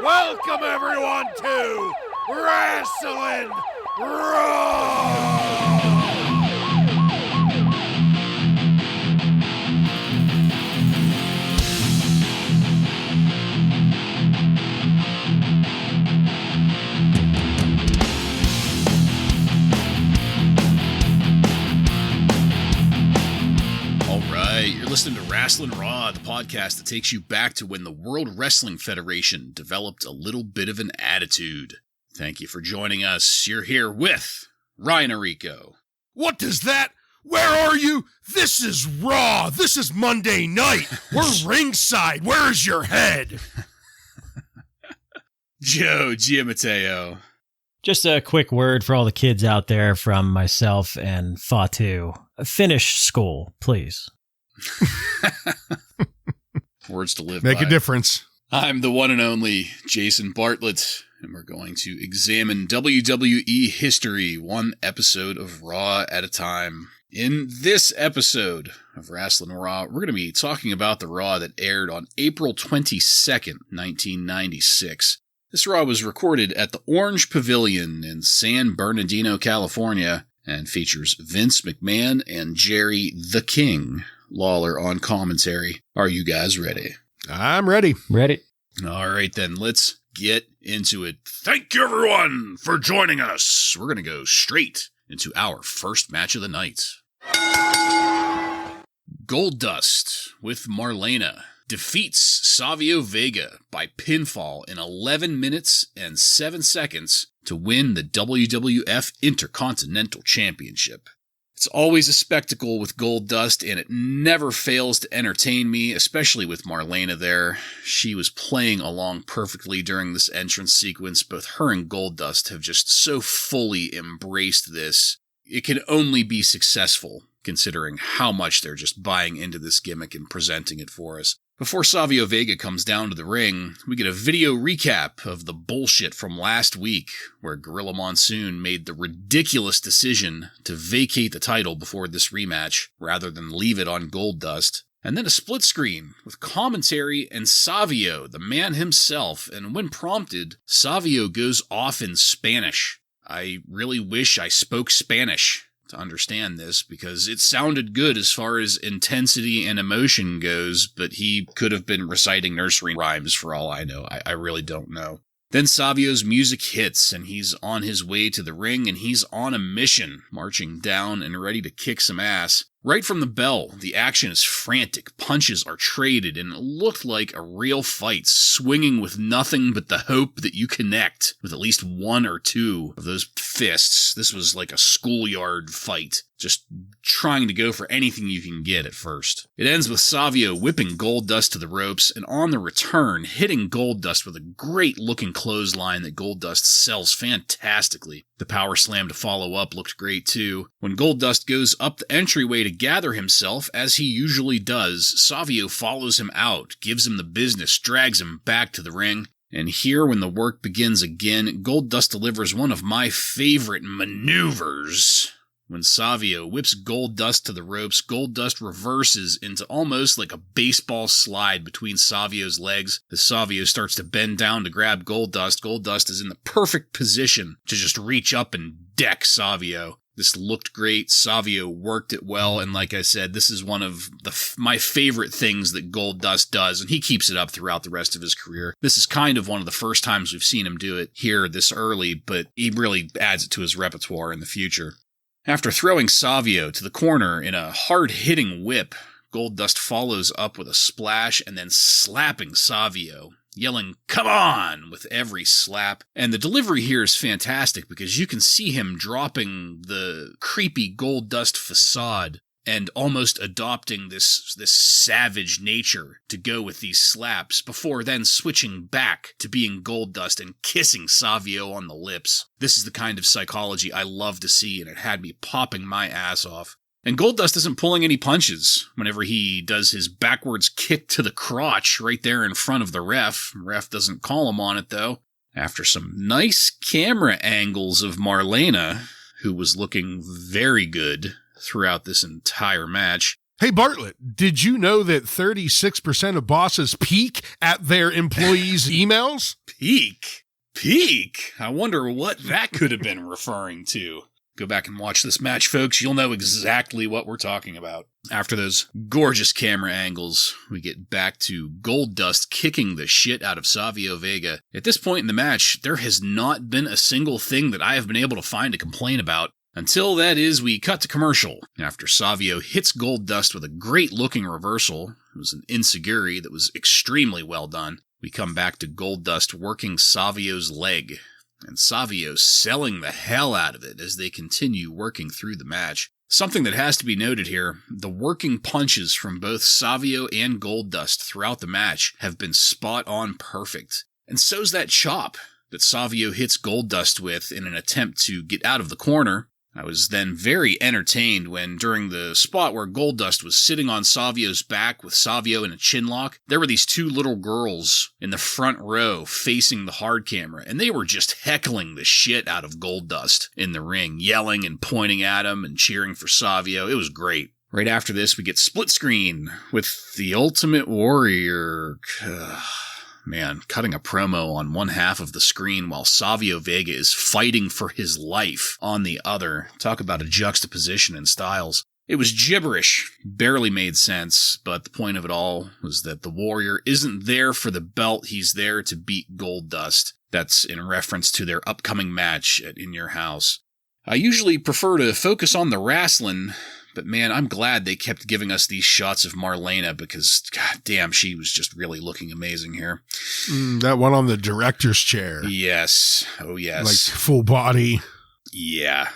Welcome everyone to Wrasslin Raw! You're listening to Wrasslin Raw, the podcast that takes you back to when the World Wrestling Federation developed a little bit of an attitude. Thank you for joining us. You're here with Ryan Arico. What does that? Where are you? This is Raw. This is Monday night. We're ringside. Where's your head? Joe Giammatteo. Just a quick word for all the kids out there from myself and Fatu. Finish school, please. Words to live Make by. a difference. I'm the one and only Jason Bartlett, and we're going to examine WWE history one episode of Raw at a time. In this episode of Wrasslin Raw, we're going to be talking about the Raw that aired on April 22nd, 1996. This Raw was recorded at the Orange Pavilion in San Bernardino, California, and features Vince McMahon and Jerry the King Lawler on commentary. Are you guys ready? I'm ready. Ready? All right, then let's get into it. Thank you, everyone, for joining us. We're going to go straight into our first match of the night. Goldust with Marlena defeats Savio Vega by pinfall in 11 minutes and 7 seconds to win the WWF Intercontinental Championship. It's always a spectacle with Goldust, and it never fails to entertain me, especially with Marlena there. She was playing along perfectly during this entrance sequence. Both her and Goldust have just so fully embraced this. It can only be successful, considering how much they're just buying into this gimmick and presenting it for us. Before Savio Vega comes down to the ring, we get a video recap of the bullshit from last week, where Gorilla Monsoon made the ridiculous decision to vacate the title before this rematch, rather than leave it on Goldust. And then a split screen with commentary and Savio, the man himself, and when prompted, Savio goes off in Spanish. I really wish I spoke Spanish to understand this, because it sounded good as far as intensity and emotion goes, but he could have been reciting nursery rhymes for all I know. I really don't know. Then Savio's music hits, and he's on his way to the ring, and he's on a mission, marching down and ready to kick some ass. Right from the bell, the action is frantic, punches are traded, and it looked like a real fight, swinging with nothing but the hope that you connect with at least one or two of those fists. This was like a schoolyard fight, just trying to go for anything you can get at first. It ends with Savio whipping Goldust to the ropes, and on the return, hitting Goldust with a great-looking clothesline that Goldust sells fantastically. The power slam to follow up looked great too. When Goldust goes up the entryway to gather himself, as he usually does, Savio follows him out, gives him the business, drags him back to the ring. And here, when the work begins again, Goldust delivers one of my favorite maneuvers. When Savio whips Goldust to the ropes, Goldust reverses into almost like a baseball slide between Savio's legs. As Savio starts to bend down to grab Goldust, Goldust is in the perfect position to just reach up and deck Savio. This looked great. Savio worked it well, and like I said, this is one of my favorite things that Goldust does, and he keeps it up throughout the rest of his career. This is kind of one of the first times we've seen him do it here this early, but he really adds it to his repertoire in the future. After throwing Savio to the corner in a hard-hitting whip, Goldust follows up with a splash and then slapping Savio, yelling, "Come on!" with every slap. And the delivery here is fantastic because you can see him dropping the creepy Goldust facade and almost adopting this savage nature to go with these slaps before then switching back to being Goldust and kissing Savio on the lips. This is the kind of psychology I love to see, and it had me popping my ass off. And Goldust isn't pulling any punches whenever he does his backwards kick to the crotch right there in front of the ref. Ref doesn't call him on it, though. After some nice camera angles of Marlena, who was looking very good throughout this entire match, Hey, Bartlett, did you know that 36% of bosses peek at their employees' emails? Peek? Peek? I wonder what that could have been referring to. Go back and watch this match, folks. You'll know exactly what we're talking about. After those gorgeous camera angles, we get back to Goldust kicking the shit out of Savio Vega. At this point in the match, there has not been a single thing that I have been able to find to complain about. Until, that is, we cut to commercial. After Savio hits Goldust with a great-looking reversal, it was an enziguri that was extremely well done. We come back to Goldust working Savio's leg, and Savio selling the hell out of it as they continue working through the match. Something that has to be noted here, the working punches from both Savio and Goldust throughout the match have been spot on perfect. And so's that chop that Savio hits Goldust with in an attempt to get out of the corner. I was then very entertained when, during the spot where Goldust was sitting on Savio's back with Savio in a chinlock, there were these two little girls in the front row facing the hard camera, and they were just heckling the shit out of Goldust in the ring, yelling and pointing at him and cheering for Savio. It was great. Right after this, we get split screen with the Ultimate Warrior. Man, cutting a promo on one half of the screen while Savio Vega is fighting for his life on the other. Talk about a juxtaposition in styles. It was gibberish, barely made sense, but the point of it all was that the Warrior isn't there for the belt, he's there to beat Goldust. That's in reference to their upcoming match at In Your House. I usually prefer to focus on the Wrasslin, but man, I'm glad they kept giving us these shots of Marlena because, god damn, she was just really looking amazing here. That one on the director's chair. Yes. Oh, yes. Like full body. Yeah.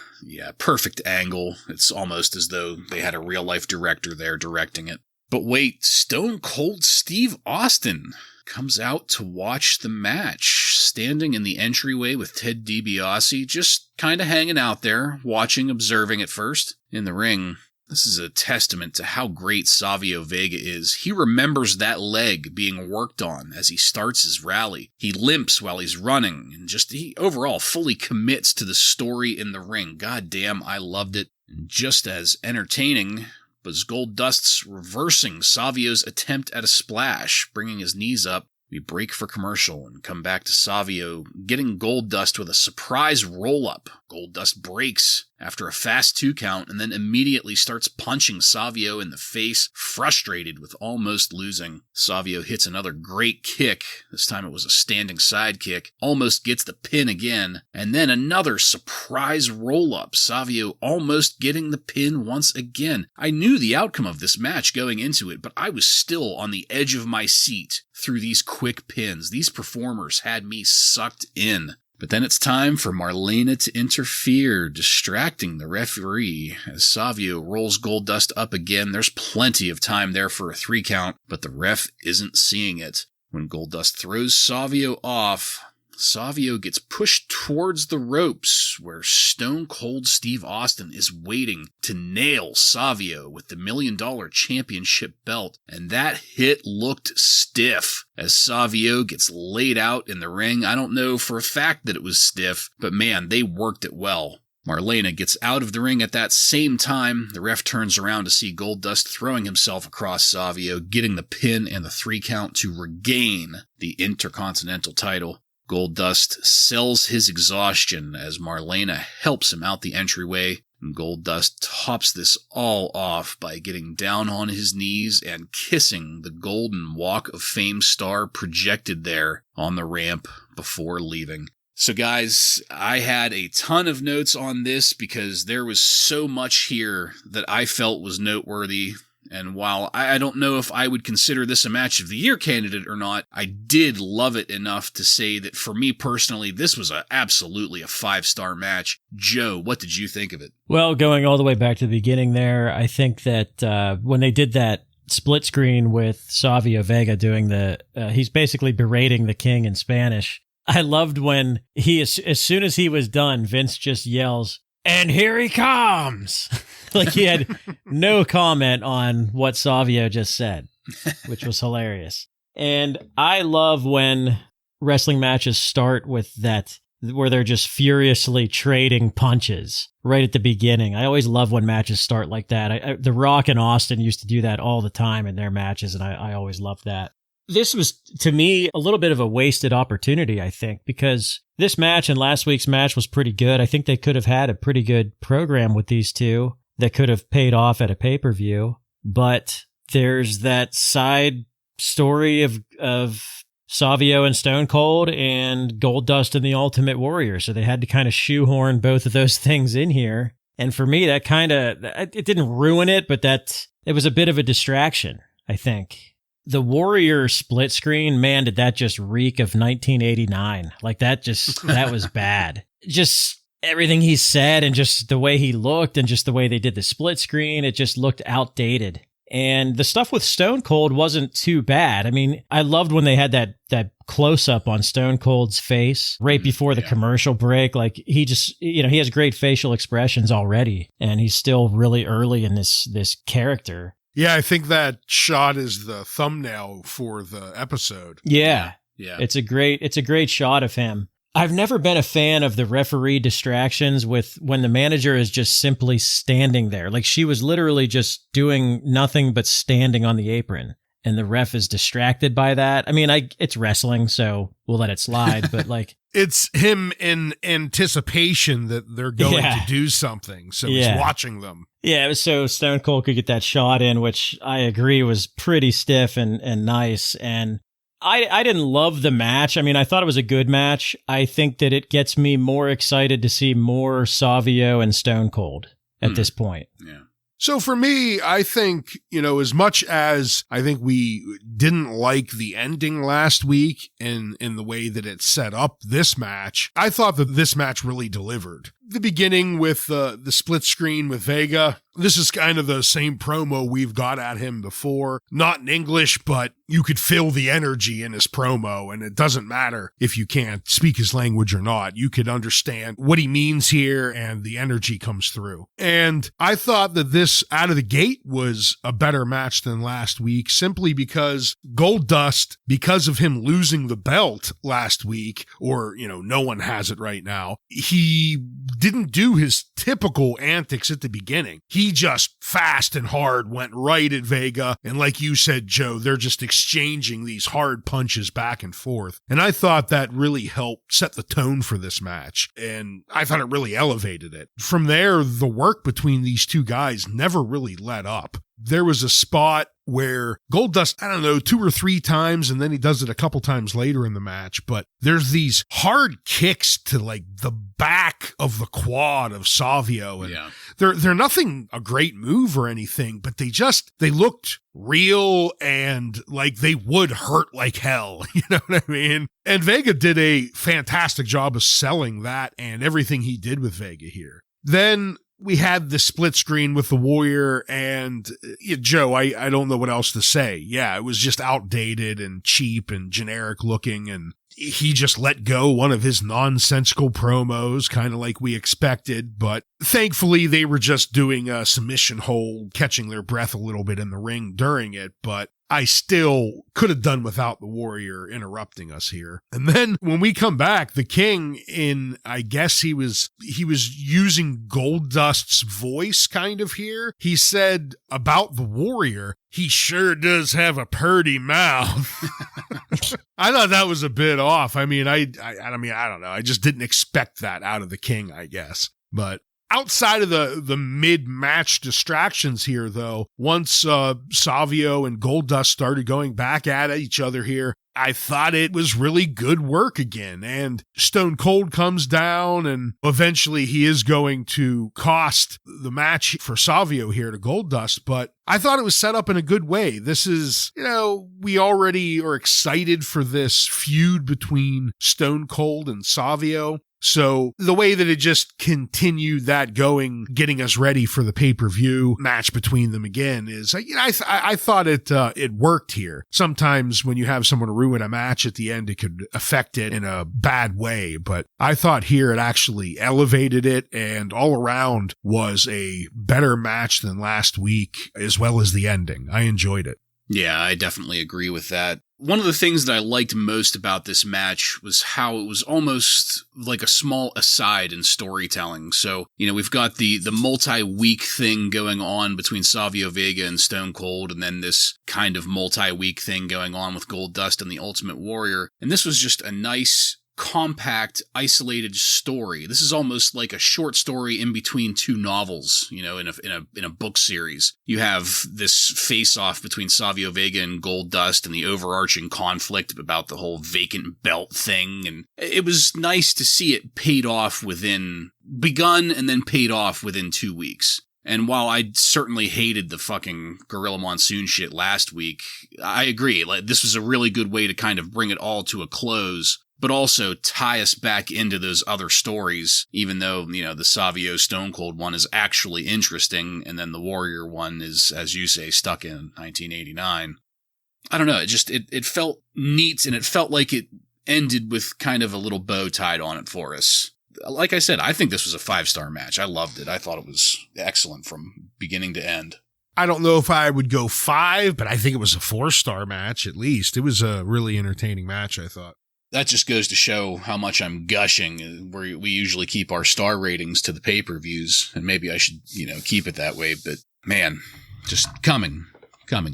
Perfect angle. It's almost as though they had a real-life director there directing it. But wait, Stone Cold Steve Austin comes out to watch the match, standing in the entryway with Ted DiBiase, just kind of hanging out there, watching, observing at first. In the ring, this is a testament to how great Savio Vega is. He remembers that leg being worked on as he starts his rally. He limps while he's running, and he overall fully commits to the story in the ring. God damn, I loved it. And just as entertaining was Goldust's reversing Savio's attempt at a splash, bringing his knees up. We break for commercial and come back to Savio getting Goldust with a surprise roll-up. Goldust breaks after a fast 2 count and then immediately starts punching Savio in the face, frustrated with almost losing. Savio hits another great kick. This time it was a standing side kick. Almost gets the pin again. And then another surprise roll-up. Savio almost getting the pin once again. I knew the outcome of this match going into it, but I was still on the edge of my seat through these quick pins. These performers had me sucked in. But then it's time for Marlena to interfere, distracting the referee. As Savio rolls Goldust up again, there's plenty of time there for a 3 count, but the ref isn't seeing it. When Goldust throws Savio off, Savio gets pushed towards the ropes where Stone Cold Steve Austin is waiting to nail Savio with the $1 Million Championship belt, and that hit looked stiff as Savio gets laid out in the ring. I don't know for a fact that it was stiff, but man, they worked it well. Marlena gets out of the ring at that same time. The ref turns around to see Goldust throwing himself across Savio, getting the pin and the 3 count to regain the Intercontinental title. Goldust sells his exhaustion as Marlena helps him out the entryway, and Goldust tops this all off by getting down on his knees and kissing the Golden Walk of Fame star projected there on the ramp before leaving. So guys, I had a ton of notes on this because there was so much here that I felt was noteworthy. And while I don't know if I would consider this a match of the year candidate or not, I did love it enough to say that for me personally, this was absolutely a 5-star match. Joe, what did you think of it? Well, going all the way back to the beginning there, I think that when they did that split screen with Savio Vega doing he's basically berating the king in Spanish. I loved when as soon as he was done, Vince just yells, "And here he comes!" Like he had no comment on what Savio just said, which was hilarious. And I love when wrestling matches start with that where they're just furiously trading punches right at the beginning. I always love when matches start like that. The Rock and Austin used to do that all the time in their matches, and I always loved that. This was, to me, a little bit of a wasted opportunity, I think, because this match and last week's match was pretty good. I think they could have had a pretty good program with these two that could have paid off at a pay-per-view. But there's that side story of Savio and Stone Cold and Goldust and the Ultimate Warrior. So they had to kind of shoehorn both of those things in here. And for me, that it didn't ruin it, but it was a bit of a distraction, I think. The Warrior split screen, man, did that just reek of 1989. Like that was bad. Just everything he said and just the way he looked and just the way they did the split screen, it just looked outdated. And the stuff with Stone Cold wasn't too bad. I mean, I loved when they had that close up on Stone Cold's face right before the commercial break. Like he just, he has great facial expressions already, and he's still really early in this character. Yeah, I think that shot is the thumbnail for the episode. Yeah. It's a great shot of him. I've never been a fan of the referee distractions with when the manager is just simply standing there. Like she was literally just doing nothing but standing on the apron, and the ref is distracted by that. I mean, it's wrestling, so we'll let it slide, but like it's him in anticipation that they're going to do something. So he's watching them. Yeah, it was so Stone Cold could get that shot in, which I agree was pretty stiff and nice. And I didn't love the match. I mean, I thought it was a good match. I think that it gets me more excited to see more Savio and Stone Cold at this point. Yeah. So for me, I think, as much as I think we didn't like the ending last week in the way that it set up this match, I thought that this match really delivered. The beginning with the split screen with Vega, this is kind of the same promo we've got at him before. Not in English, but you could feel the energy in his promo, and it doesn't matter if you can't speak his language or not. You could understand what he means here, and the energy comes through. And I thought that this out of the gate was a better match than last week, simply because Goldust, because of him losing the belt last week, or, no one has it right now, he didn't do his typical antics at the beginning. He just fast and hard went right at Vega. And like you said, Joe, they're just exchanging these hard punches back and forth. And I thought that really helped set the tone for this match. And I thought it really elevated it. From there, the work between these two guys never really let up. There was a spot where Goldust, 2 or 3 times, and then he does it a couple times later in the match, but there's these hard kicks to like the back of the quad of Savio, and they're nothing a great move or anything, but they looked real and like they would hurt like hell. You know what I mean? And Vega did a fantastic job of selling that and everything he did with Vega here. Then we had the split screen with the Warrior, and Joe, I don't know what else to say. Yeah, it was just outdated and cheap and generic looking, and he just let go one of his nonsensical promos, kind of like we expected, but thankfully they were just doing a submission hold, catching their breath a little bit in the ring during it, but I still could have done without the Warrior interrupting us here. And then when we come back, the King I guess he was using Goldust's voice kind of here. He said about the Warrior, he sure does have a purty mouth. I thought that was a bit off. I mean, I don't know. I just didn't expect that out of the King, I guess. But outside of the mid-match distractions here, though, once Savio and Goldust started going back at each other here, I thought it was really good work again. And Stone Cold comes down, and eventually he is going to cost the match for Savio here to Goldust, but I thought it was set up in a good way. This is, we already are excited for this feud between Stone Cold and Savio. So the way that it just continued that going, getting us ready for the pay-per-view match between them again is, I thought it worked here. Sometimes when you have someone ruin a match at the end, it could affect it in a bad way. But I thought here it actually elevated it, and all around was a better match than last week, as well as the ending. I enjoyed it. Yeah, I definitely agree with that. one of the things that I liked most about this match was how it was almost like a small aside in storytelling. So, we've got the multi-week thing going on between Savio Vega and Stone Cold, and then this kind of multi-week thing going on with Goldust and the Ultimate Warrior. And this was just a nice, compact, isolated story. This is almost like a short story in between two novels, in a book series. You have this face-off between Savio Vega and Goldust and the overarching conflict about the whole vacant belt thing, and it was nice to see it begun and then paid off within 2 weeks. And while I certainly hated the fucking Gorilla Monsoon shit last week, I agree. Like, this was a really good way to kind of bring it all to a close, but also tie us back into those other stories, even though, the Savio Stone Cold one is actually interesting, and then the Warrior one is, as you say, stuck in 1989. I don't know, it felt neat, and it felt like it ended with kind of a little bow tied on it for us. Like I said, I think this was a 5-star match. I loved it. I thought it was excellent from beginning to end. I don't know if I would go 5, but I think it was a 4-star match at least. It was a really entertaining match, I thought. That just goes to show how much I'm gushing. We usually keep our star ratings to the pay-per-views, and maybe I should, keep it that way. But man, just coming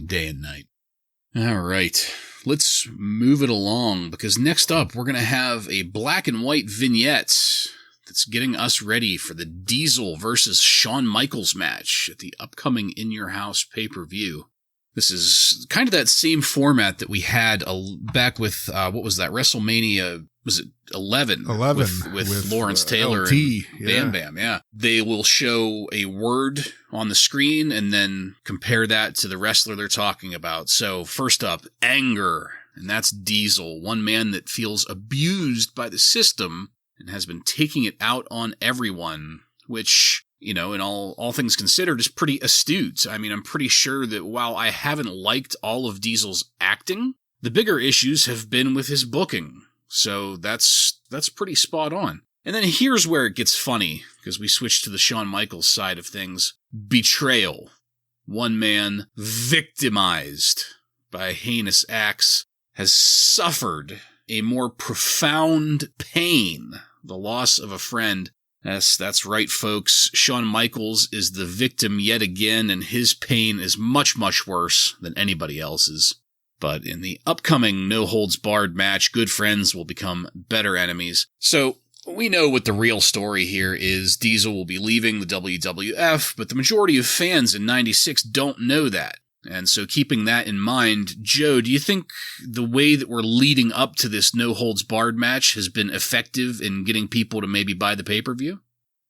day and night. All right, let's move it along, because next up we're going to have a black and white vignette that's getting us ready for the Diesel versus Shawn Michaels match at the upcoming In Your House pay-per-view. This is kind of that same format that we had back with, what was that, WrestleMania, was it 11? 11. With Lawrence Taylor LT, and Bam Bam, yeah. They will show a word on the screen and then compare that to the wrestler they're talking about. So first up, anger, and that's Diesel, one man that feels abused by the system and has been taking it out on everyone, which, in all things considered, is pretty astute. I mean, I'm pretty sure that while I haven't liked all of Diesel's acting, the bigger issues have been with his booking. So that's pretty spot on. And then here's where it gets funny, because we switch to the Shawn Michaels side of things. Betrayal. One man victimized by heinous acts has suffered a more profound pain, the loss of a friend. Yes, that's right, folks. Shawn Michaels is the victim yet again, and his pain is much, much worse than anybody else's. But in the upcoming no-holds-barred match, good friends will become better enemies. So we know what the real story here is. Diesel will be leaving the WWF, but the majority of fans in 96 don't know that. And so keeping that in mind, Joe, do you think the way that we're leading up to this no-holds-barred match has been effective in getting people to maybe buy the pay-per-view?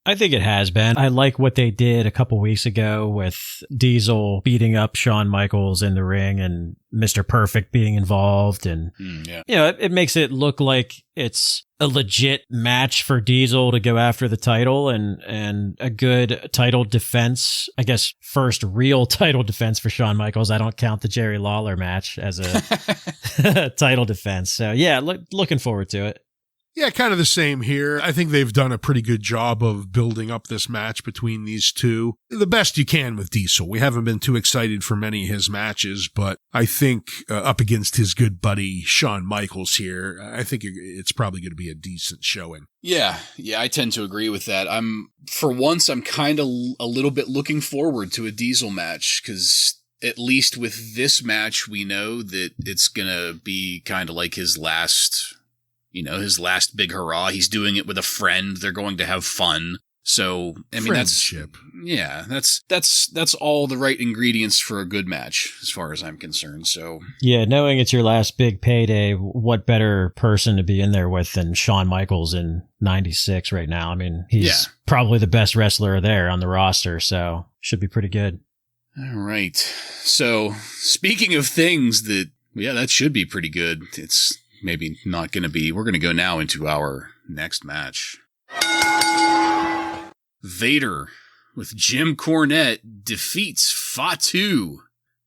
I think it has been. I like what they did a couple weeks ago with Diesel beating up Shawn Michaels in the ring and Mr. Perfect being involved. And, it makes it look like it's a legit match for Diesel to go after the title and a good title defense. I guess first real title defense for Shawn Michaels. I don't count the Jerry Lawler match as a title defense. So, looking forward to it. Yeah, kind of the same here. I think they've done a pretty good job of building up this match between these two. The best you can with Diesel. We haven't been too excited for many of his matches, but I think up against his good buddy Shawn Michaels here, I think it's probably going to be a decent showing. Yeah, I tend to agree with that. For once, I'm kind of a little bit looking forward to a Diesel match, because at least with this match, we know that it's going to be kind of like his last big hurrah. He's doing it with a friend. They're going to have fun. So, I mean, friendship. That's all the right ingredients for a good match, as far as I'm concerned. So, yeah, knowing it's your last big payday, what better person to be in there with than Shawn Michaels in 96 right now? I mean, he's probably the best wrestler there on the roster, so should be pretty good. All right. So, speaking of things that should be pretty good, it's maybe not going to be. We're going to go now into our next match. Vader with Jim Cornette defeats Fatu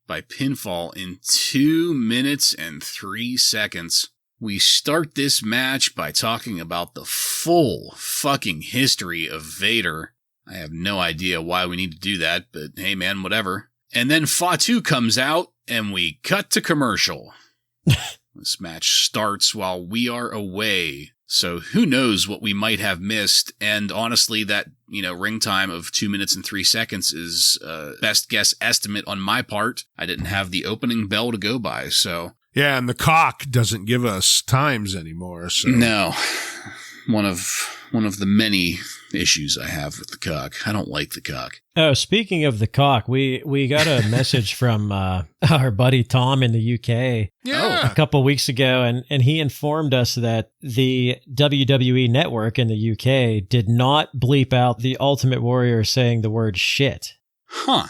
by pinfall in 2 minutes and 3 seconds. We start this match by talking about the full fucking history of Vader. I have no idea why we need to do that, but hey man, whatever. And then Fatu comes out and we cut to commercial. This match starts while we are away. So who knows what we might have missed. And honestly, that, ring time of 2 minutes and 3 seconds is best guess estimate on my part. I didn't have the opening bell to go by, so. Yeah, and the cock doesn't give us times anymore. So. No. One of the many issues I have with the cock. I don't like the cock. Oh, speaking of the cock, we got a message from our buddy Tom in the UK a couple weeks ago, and he informed us that the WWE Network in the UK did not bleep out the Ultimate Warrior saying the word shit. Huh.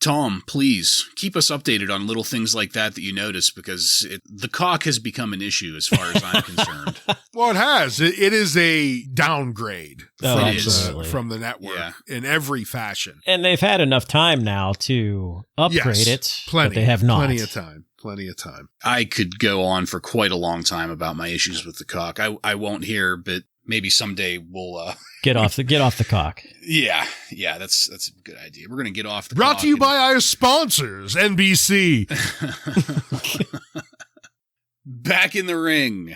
Tom, please keep us updated on little things like that you notice, because the cock has become an issue as far as I'm concerned. Well, it has. It is a downgrade from the network in every fashion. And they've had enough time now to upgrade it, but they have not. Plenty of time. I could go on for quite a long time about my issues with the cock. I won't here, but maybe someday we'll get off the cock. Yeah, that's a good idea. We're gonna get off the Brought cock. to you by our sponsors, NBC. Back in the ring.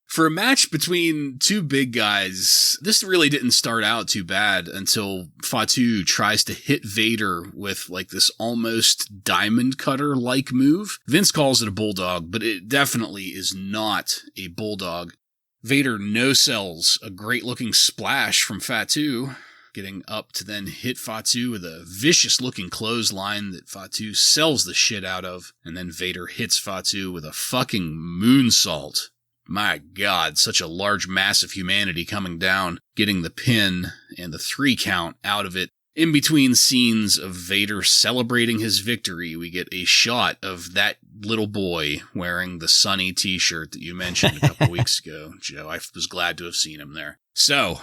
For a match between two big guys, this really didn't start out too bad until Fatu tries to hit Vader with like this almost diamond cutter-like move. Vince calls it a bulldog, but it definitely is not a bulldog. Vader no-sells a great-looking splash from Fatu, getting up to then hit Fatu with a vicious-looking clothesline that Fatu sells the shit out of, and then Vader hits Fatu with a fucking moonsault. My God, such a large mass of humanity coming down, getting the pin and the 3 count out of it. In between scenes of Vader celebrating his victory, we get a shot of that little boy wearing the Sunny t-shirt that you mentioned a couple weeks ago, Joe. I was glad to have seen him there. So,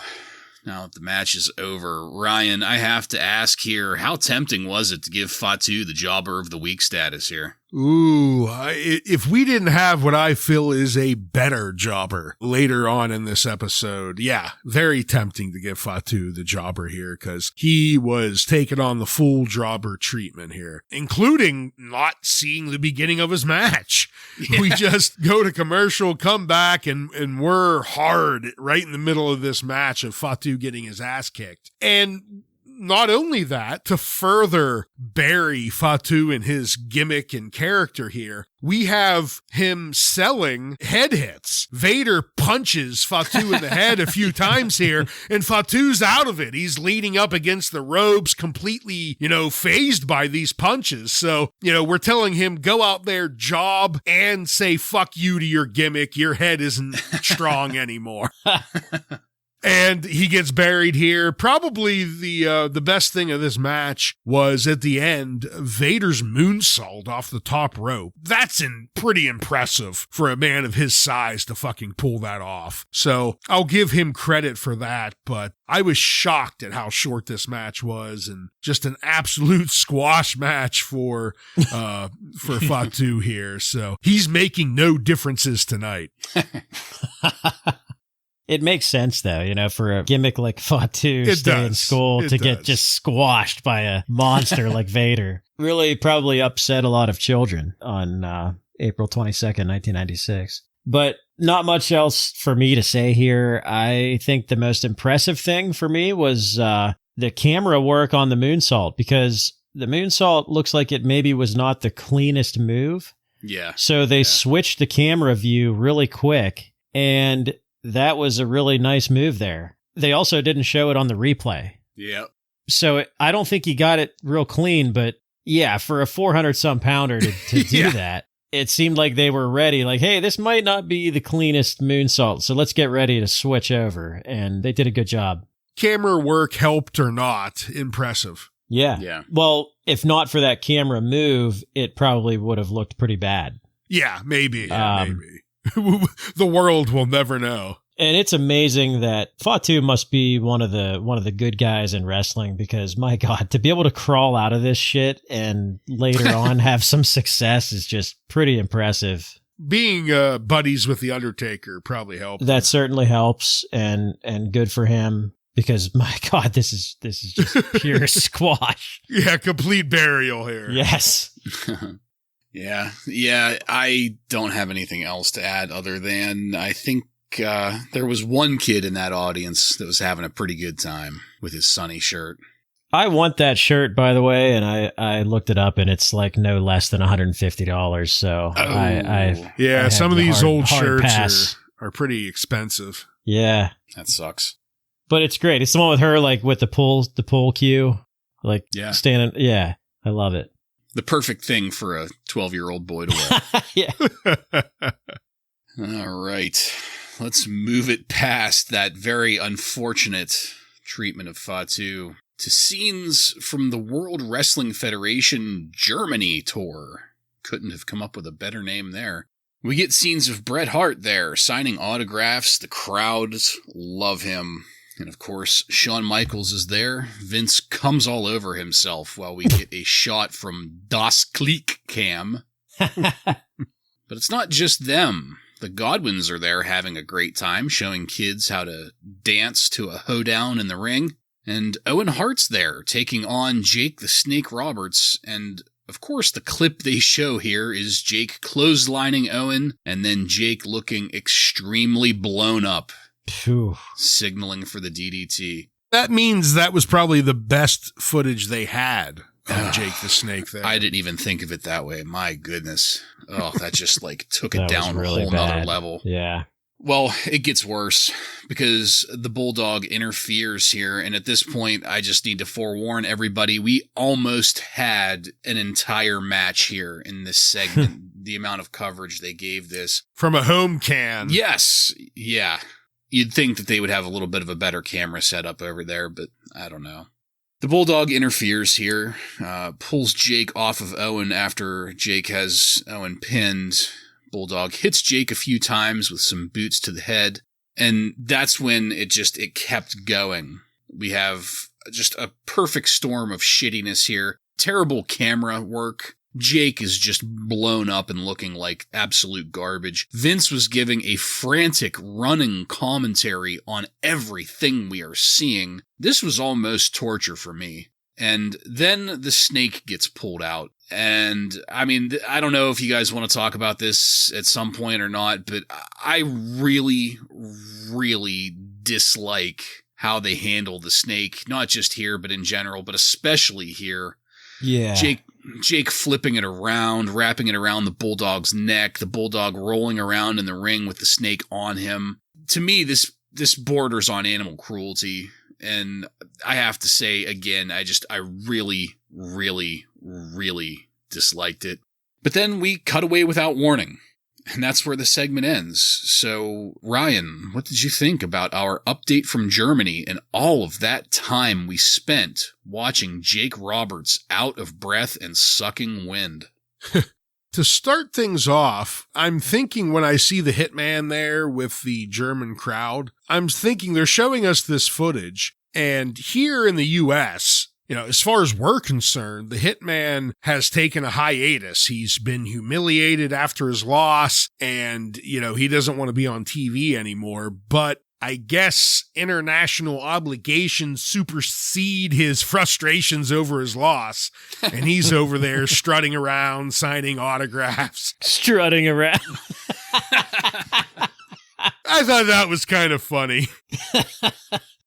now that the match is over, Ryan, I have to ask here, how tempting was it to give Fatu the Jobber of the Week status here? Ooh, if we didn't have what I feel is a better jobber later on in this episode, yeah, very tempting to give Fatu the jobber here, because he was taking on the full jobber treatment here, including not seeing the beginning of his match. Yeah. We just go to commercial, come back, and we're hard right in the middle of this match of Fatu getting his ass kicked. And not only that, to further bury Fatu in his gimmick and character here, we have him selling head hits. Vader punches Fatu in the head a few times here, and Fatu's out of it. He's leaning up against the ropes, completely, phased by these punches. So, we're telling him, go out there, job, and say fuck you to your gimmick. Your head isn't strong anymore. And he gets buried here. Probably the best thing of this match was at the end, Vader's moonsault off the top rope. That's pretty impressive for a man of his size to fucking pull that off. So I'll give him credit for that, but I was shocked at how short this match was, and just an absolute squash match for Fatu here. So he's making no differences tonight. It makes sense, though, for a gimmick like Fatu stay in school to get just squashed by a monster like Vader. Really probably upset a lot of children on April 22nd, 1996. But not much else for me to say here. I think the most impressive thing for me was the camera work on the moonsault, because the moonsault looks like it maybe was not the cleanest move. Yeah. So they switched the camera view really quick, and that was a really nice move there. They also didn't show it on the replay. Yep. So I don't think he got it real clean, but yeah, for a 400-some pounder to do that, it seemed like they were ready. Like, hey, this might not be the cleanest moonsault, so let's get ready to switch over. And they did a good job. Camera work helped or not, impressive. Yeah. Well, if not for that camera move, it probably would have looked pretty bad. Yeah, maybe. The world will never know. And it's amazing that Fatu must be one of the good guys in wrestling, because my God, to be able to crawl out of this shit and later on have some success is just pretty impressive. Being buddies with the Undertaker probably helped. That certainly helps, and good for him, because my God, this is just pure squash. Yeah, complete burial here. Yes. Yeah, I don't have anything else to add other than I think there was one kid in that audience that was having a pretty good time with his Sunny shirt. I want that shirt, by the way, and I looked it up, and it's like no less than $150. So I some of these old shirts pass. are pretty expensive. Yeah, that sucks. But it's great. It's the one with her, like with the pull cue, like standing. Yeah, I love it. The perfect thing for a 12-year-old boy to wear. Yeah. All right. Let's move it past that very unfortunate treatment of Fatu to scenes from the World Wrestling Federation Germany tour. Couldn't have come up with a better name there. We get scenes of Bret Hart there, signing autographs. The crowds love him. And of course, Shawn Michaels is there. Vince comes all over himself while we get a shot from Das Klick Cam. But it's not just them. The Godwinns are there having a great time, showing kids how to dance to a hoedown in the ring. And Owen Hart's there, taking on Jake the Snake Roberts. And of course, the clip they show here is Jake clotheslining Owen, and then Jake looking extremely blown up. Phew. Signaling for the DDT. That means that was probably the best footage they had of Jake the Snake there. I didn't even think of it that way. My goodness. Oh, that just like took it That down was really a whole nother bad. level. Yeah. Well, it gets worse because the Bulldog interferes here. And at this point, I just need to forewarn everybody. We almost had an entire match here in this segment. The amount of coverage they gave this. From a home can. Yes. Yeah. You'd think that they would have a little bit of a better camera setup over there, but I don't know. The Bulldog interferes here, pulls Jake off of Owen after Jake has Owen pinned. Bulldog hits Jake a few times with some boots to the head, and that's when it kept going. We have just a perfect storm of shittiness here. Terrible camera work. Jake is just blown up and looking like absolute garbage. Vince was giving a frantic running commentary on everything we are seeing. This was almost torture for me. And then the snake gets pulled out. And I mean, I don't know if you guys want to talk about this at some point or not, but I really, really dislike how they handle the snake, not just here, but in general, but especially here. Yeah. Jake flipping it around, wrapping it around the Bulldog's neck, the Bulldog rolling around in the ring with the snake on him. To me, this borders on animal cruelty. And I have to say, again, I really, really, really disliked it. But then we cut away without warning. And that's where the segment ends. So, Ryan, what did you think about our update from Germany and all of that time we spent watching Jake Roberts out of breath and sucking wind? To start things off, I'm thinking when I see the Hitman there with the German crowd, I'm thinking they're showing us this footage. And here in the U.S., as far as we're concerned, the Hitman has taken a hiatus. He's been humiliated after his loss, and, he doesn't want to be on TV anymore. But I guess international obligations supersede his frustrations over his loss, and he's over there strutting around, signing autographs. Strutting around. I thought that was kind of funny.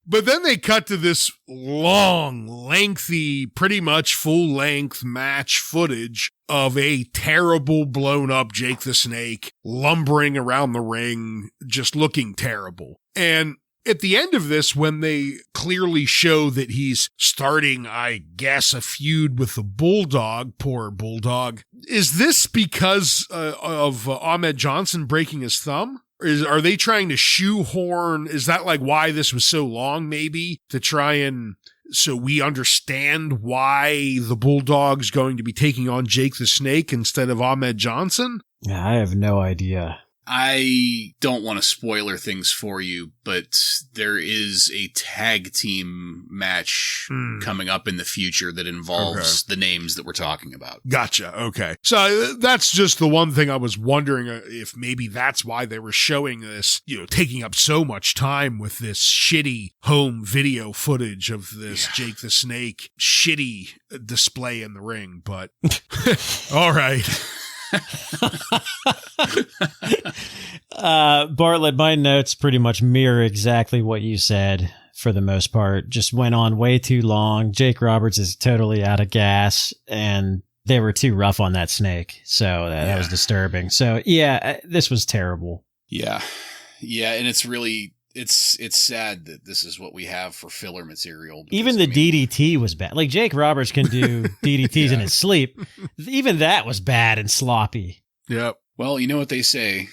But then they cut to this long, lengthy, pretty much full-length match footage of a terrible, blown-up Jake the Snake lumbering around the ring, just looking terrible. And at the end of this, when they clearly show that he's starting, I guess, a feud with the Bulldog, poor Bulldog, is this because of Ahmed Johnson breaking his thumb? Are they trying to shoehorn? Is that like why this was so long, maybe? To try and so we understand why the Bulldog's going to be taking on Jake the Snake instead of Ahmed Johnson? Yeah, I have no idea. I don't want to spoiler things for you, but there is a tag team match coming up in the future that involves the names that we're talking about. Gotcha. Okay. So that's just the one thing I was wondering if maybe that's why they were showing this, taking up so much time with this shitty home video footage of this Jake the Snake shitty display in the ring. But all right. Bartlett, my notes pretty much mirror exactly what you said for the most part. Just went on way too long. Jake Roberts is totally out of gas, and they were too rough on that snake. So that was disturbing. So yeah, this was terrible. Yeah. Yeah. And it's really, it's sad that this is what we have for filler material. Because, even the DDT was bad. Like, Jake Roberts can do DDTs in his sleep. Even that was bad and sloppy. Yep. Well, you know what they say.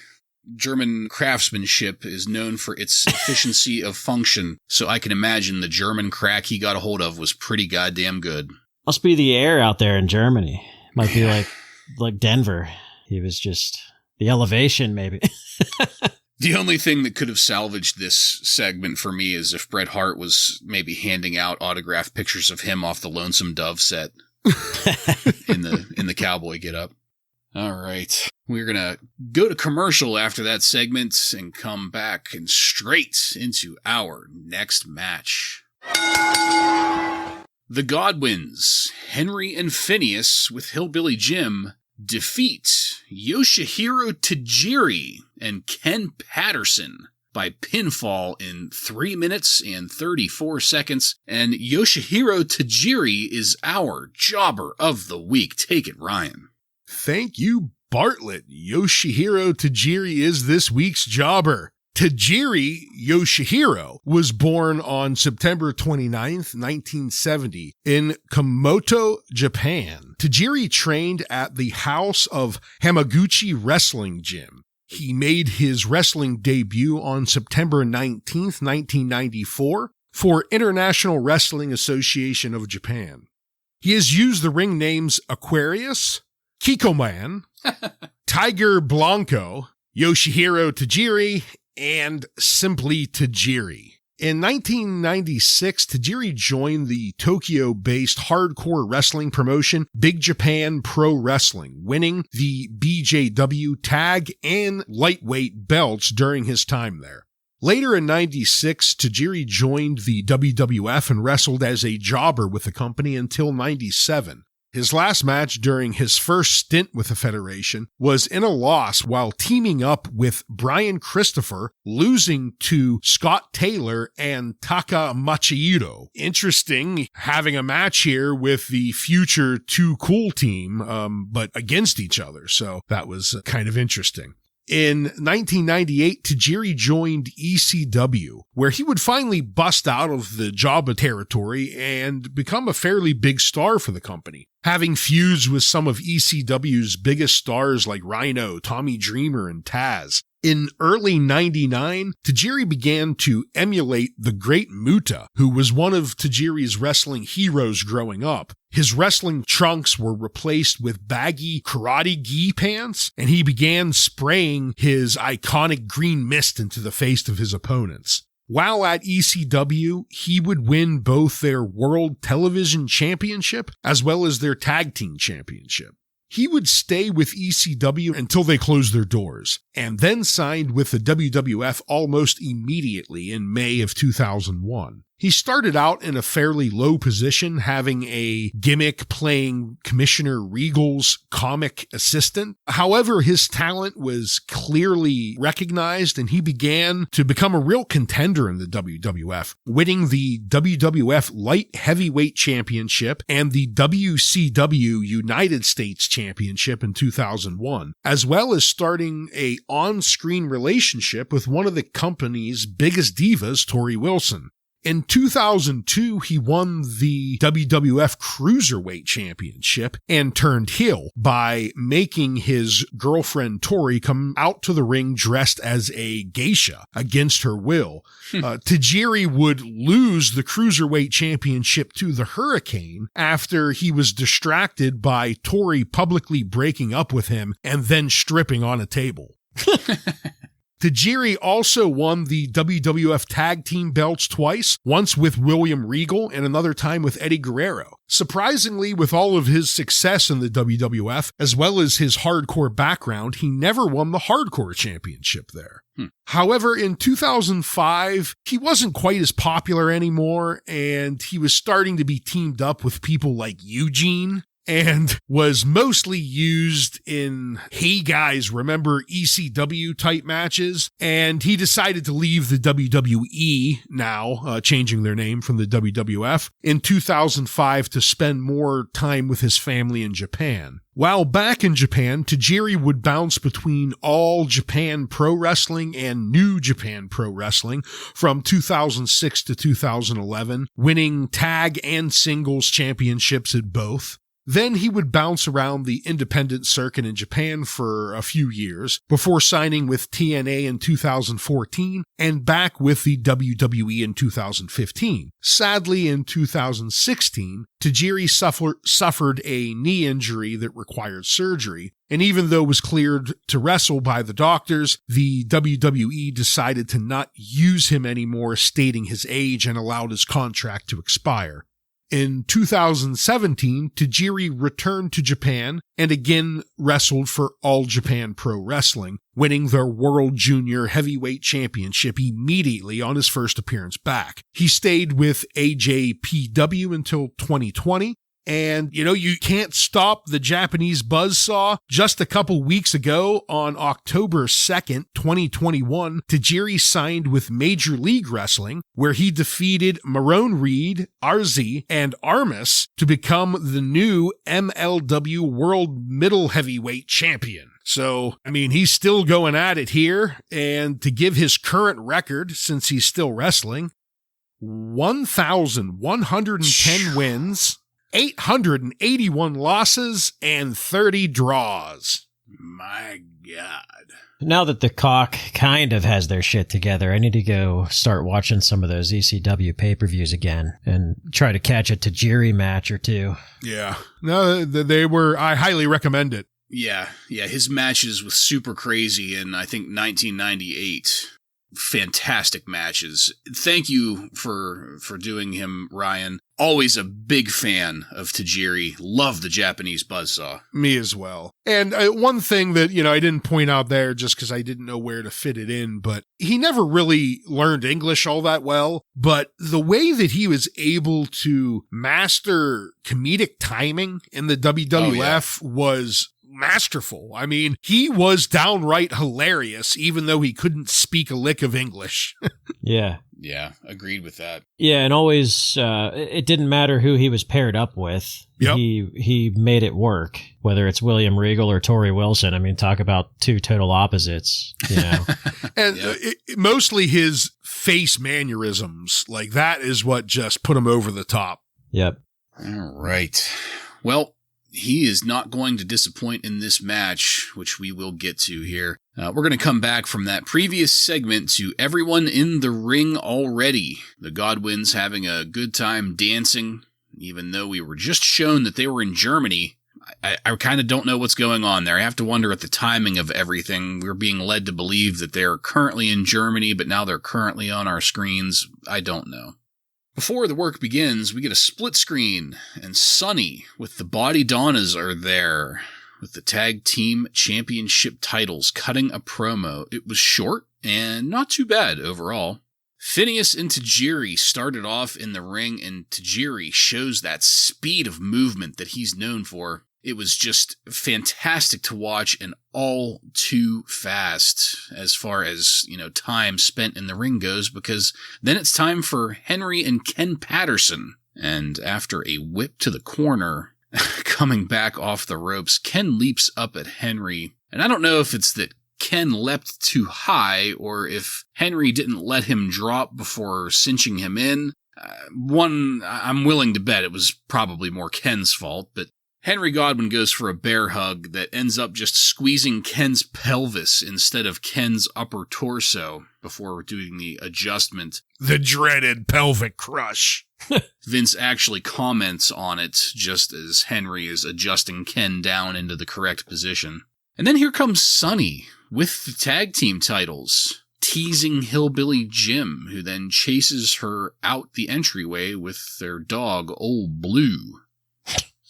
German craftsmanship is known for its efficiency of function. So I can imagine the German crack he got a hold of was pretty goddamn good. Must be the air out there in Germany. Might be like Denver. He was just the elevation, maybe. The only thing that could have salvaged this segment for me is if Bret Hart was maybe handing out autographed pictures of him off the Lonesome Dove set in the cowboy getup. All right. We're going to go to commercial after that segment and come back and straight into our next match. The Godwinns, Henry and Phineas with Hillbilly Jim, defeat Yoshihiro Tajiri and Ken Patterson by pinfall in 3 minutes and 34 seconds. And Yoshihiro Tajiri is our jobber of the week. Take it, Ryan. Thank you, Bartlett. Yoshihiro Tajiri is this week's jobber. Tajiri Yoshihiro was born on September 29th, 1970 in Kumamoto, Japan. Tajiri trained at the House of Hamaguchi Wrestling Gym. He made his wrestling debut on September 19th, 1994 for International Wrestling Association of Japan. He has used the ring names Aquarius, Kikoman, Tiger Blanco, Yoshihiro Tajiri, and simply Tajiri. In 1996, Tajiri joined the Tokyo-based hardcore wrestling promotion Big Japan Pro Wrestling, winning the BJW tag and lightweight belts during his time there. Later in 96, Tajiri joined the WWF and wrestled as a jobber with the company until 97. His last match during his first stint with the Federation was in a loss while teaming up with Brian Christopher, losing to Scott Taylor and Taka Machihiro. Interesting having a match here with the future Too Cool team, but against each other. So that was kind of interesting. In 1998, Tajiri joined ECW, where he would finally bust out of the Jobber territory and become a fairly big star for the company, having feuds with some of ECW's biggest stars like Rhino, Tommy Dreamer, and Taz. In early 99, Tajiri began to emulate the Great Muta, who was one of Tajiri's wrestling heroes growing up. His wrestling trunks were replaced with baggy karate gi pants, and he began spraying his iconic green mist into the face of his opponents. While at ECW, he would win both their World Television Championship as well as their Tag Team Championship. He would stay with ECW until they closed their doors, and then signed with the WWF almost immediately in May of 2001. He started out in a fairly low position, having a gimmick playing Commissioner Regal's comic assistant. However, his talent was clearly recognized, and he began to become a real contender in the WWF, winning the WWF Light Heavyweight Championship and the WCW United States Championship in 2001, as well as starting a on-screen relationship with one of the company's biggest divas, Tory Wilson. In 2002, he won the WWF Cruiserweight Championship and turned heel by making his girlfriend Tori come out to the ring dressed as a geisha against her will. Tajiri would lose the Cruiserweight Championship to the Hurricane after he was distracted by Tori publicly breaking up with him and then stripping on a table. Tajiri also won the WWF Tag Team belts twice, once with William Regal and another time with Eddie Guerrero. Surprisingly, with all of his success in the WWF, as well as his hardcore background, he never won the Hardcore Championship there. However, in 2005, he wasn't quite as popular anymore, and he was starting to be teamed up with people like Eugene. and was mostly used in Hey Guys, remember ECW type matches. And he decided to leave the WWE now, changing their name from the WWF, in 2005 to spend more time with his family in Japan. While back in Japan, Tajiri would bounce between All Japan Pro Wrestling and New Japan Pro Wrestling from 2006 to 2011, winning tag and singles championships at both. Then he would bounce around the independent circuit in Japan for a few years before signing with TNA in 2014 and back with the WWE in 2015. Sadly, in 2016, Tajiri suffered a knee injury that required surgery, and even though was cleared to wrestle by the doctors, the WWE decided to not use him anymore, stating his age, and allowed his contract to expire. In 2017, Tajiri returned to Japan and again wrestled for All Japan Pro Wrestling, winning their World Junior Heavyweight Championship immediately on his first appearance back. He stayed with AJPW until 2020. And, you can't stop the Japanese buzzsaw. Just a couple weeks ago, on October 2nd, 2021, Tajiri signed with Major League Wrestling, where he defeated Marone Reed, RZ, and Armis to become the new MLW World Middle Heavyweight Champion. So, he's still going at it here. And to give his current record, since he's still wrestling, 1,110 wins, 881 losses, and 30 draws. My God. Now that the Cock kind of has their shit together, I need to go start watching some of those ECW pay-per-views again and try to catch a Tajiri match or two. Yeah. No, I highly recommend it. Yeah. His matches with Super Crazy in, I think, 1998. Fantastic matches. Thank you for doing him, Ryan. Always a big fan of Tajiri. Love the Japanese buzzsaw. Me as well. And one thing that, I didn't point out there just because I didn't know where to fit it in, but he never really learned English all that well. But the way that he was able to master comedic timing in the WWF was masterful. He was downright hilarious, even though he couldn't speak a lick of English. Yeah, agreed with that. Yeah, and always, it didn't matter who he was paired up with. Yep. He made it work, whether it's William Regal or Tory Wilson. Talk about two total opposites, And mostly his face mannerisms, like that is what just put him over the top. Yep. All right. Well, he is not going to disappoint in this match, which we will get to here. We're going to come back from that previous segment to everyone in the ring already. The Godwinns having a good time dancing, even though we were just shown that they were in Germany. I kind of don't know what's going on there. I have to wonder at the timing of everything. We're being led to believe that they're currently in Germany, but now they're currently on our screens. I don't know. Before the work begins, we get a split screen, and Sunny with the Body Donnas are there, with the Tag Team Championship titles cutting a promo. It was short, and not too bad overall. Phineas and Tajiri started off in the ring, and Tajiri shows that speed of movement that he's known for. It was just fantastic to watch and all too fast as far as, time spent in the ring goes, because then it's time for Henry and Ken Patterson. And after a whip to the corner, coming back off the ropes, Ken leaps up at Henry. And I don't know if it's that Ken leapt too high or if Henry didn't let him drop before cinching him in. I'm willing to bet it was probably more Ken's fault, but Henry Godwinn goes for a bear hug that ends up just squeezing Ken's pelvis instead of Ken's upper torso before doing the adjustment. The dreaded pelvic crush. Vince actually comments on it just as Henry is adjusting Ken down into the correct position. And then here comes Sunny with the tag team titles, teasing Hillbilly Jim, who then chases her out the entryway with their dog, Old Blue.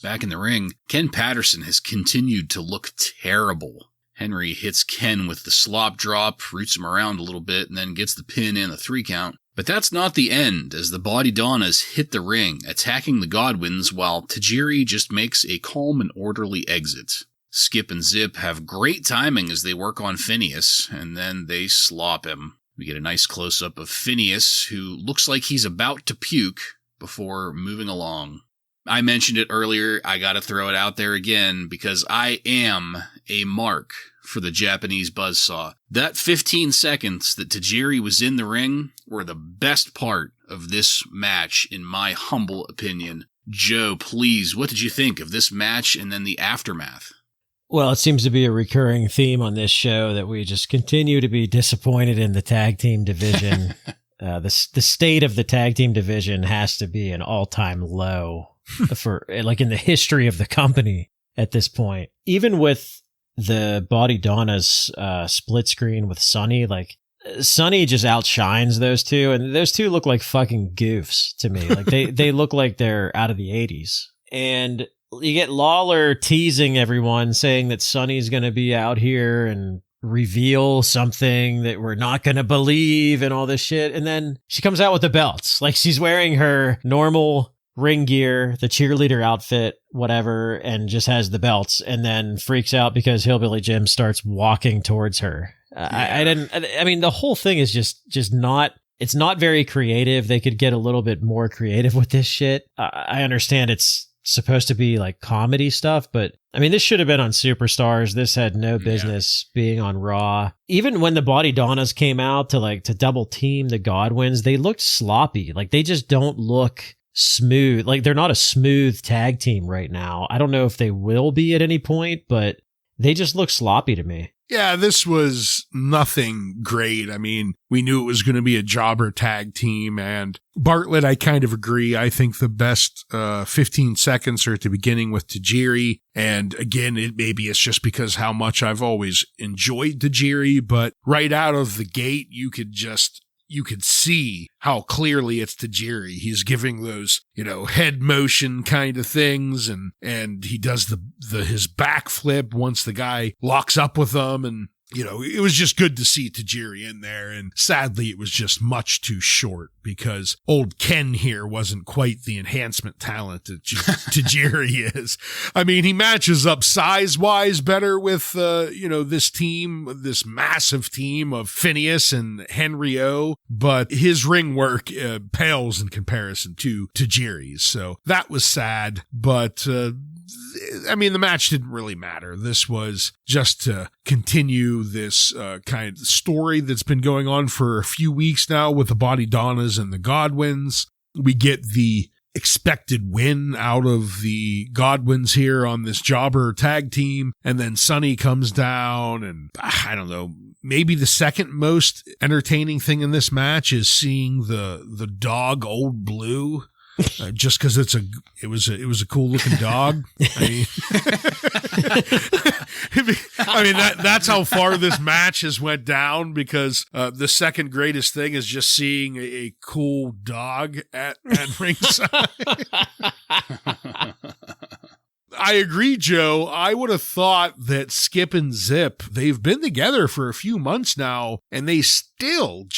Back in the ring, Ken Patterson has continued to look terrible. Henry hits Ken with the slop drop, roots him around a little bit, and then gets the pin and the 3 count. But that's not the end, as the Body Donnas hit the ring, attacking the Godwinns while Tajiri just makes a calm and orderly exit. Skip and Zip have great timing as they work on Phineas, and then they slop him. We get a nice close-up of Phineas, who looks like he's about to puke, before moving along. I mentioned it earlier, I gotta throw it out there again, because I am a mark for the Japanese buzzsaw. That 15 seconds that Tajiri was in the ring were the best part of this match, in my humble opinion. Joe, please, what did you think of this match and then the aftermath? Well, it seems to be a recurring theme on this show that we just continue to be disappointed in the tag team division. The state of the tag team division has to be an all-time low for like in the history of the company at this point. Even with the Body Donna's split screen with Sunny, like Sunny just outshines those two, and those two look like fucking goofs to me. Like they look like they're out of the 80s. And you get Lawler teasing everyone, saying that Sunny's going to be out here and reveal something that we're not going to believe and all this shit. And then she comes out with the belts. Like she's wearing her normal ring gear, the cheerleader outfit, whatever, and just has the belts, and then freaks out because Hillbilly Jim starts walking towards her. I mean, the whole thing is just not, it's not very creative. They could get a little bit more creative with this shit. I understand it's supposed to be like comedy stuff, but I mean, this should have been on Superstars. This had no business being on Raw. Even when the Body Donnas came out to double team the Godwinns, they looked sloppy. Like they just don't look smooth. Like they're not a smooth tag team right now. I don't know if they will be at any point, but they just look sloppy to me. Yeah, this was nothing great. I mean, we knew it was going to be a jobber tag team, and Bartlett, I kind of agree. I think the best 15 seconds are at the beginning with Tajiri, and again, maybe it's just because how much I've always enjoyed Tajiri, but right out of the gate, you could see how clearly it's Tajiri. He's giving those, head motion kind of things, and he does his backflip once the guy locks up with him, and it was just good to see Tajiri in there, and sadly it was just much too short because old Ken here wasn't quite the enhancement talent that Tajiri is. I mean, he matches up size-wise better with, this team, this massive team of Phineas and Henry O, but his ring work pales in comparison to Tajiri's, so that was sad, but I mean, the match didn't really matter. This was just to continue this kind of story that's been going on for a few weeks now with the Body Donnas and the Godwinns. We get the expected win out of the Godwinns here on this jobber tag team, and then Sunny comes down, and I don't know, maybe the second most entertaining thing in this match is seeing the dog Old Blue. Just because it was a cool looking dog. I mean that's how far this match has went down, because the second greatest thing is just seeing a cool dog at ringside. I agree, Joe. I would have thought that Skip and Zip, they've been together for a few months now, and they still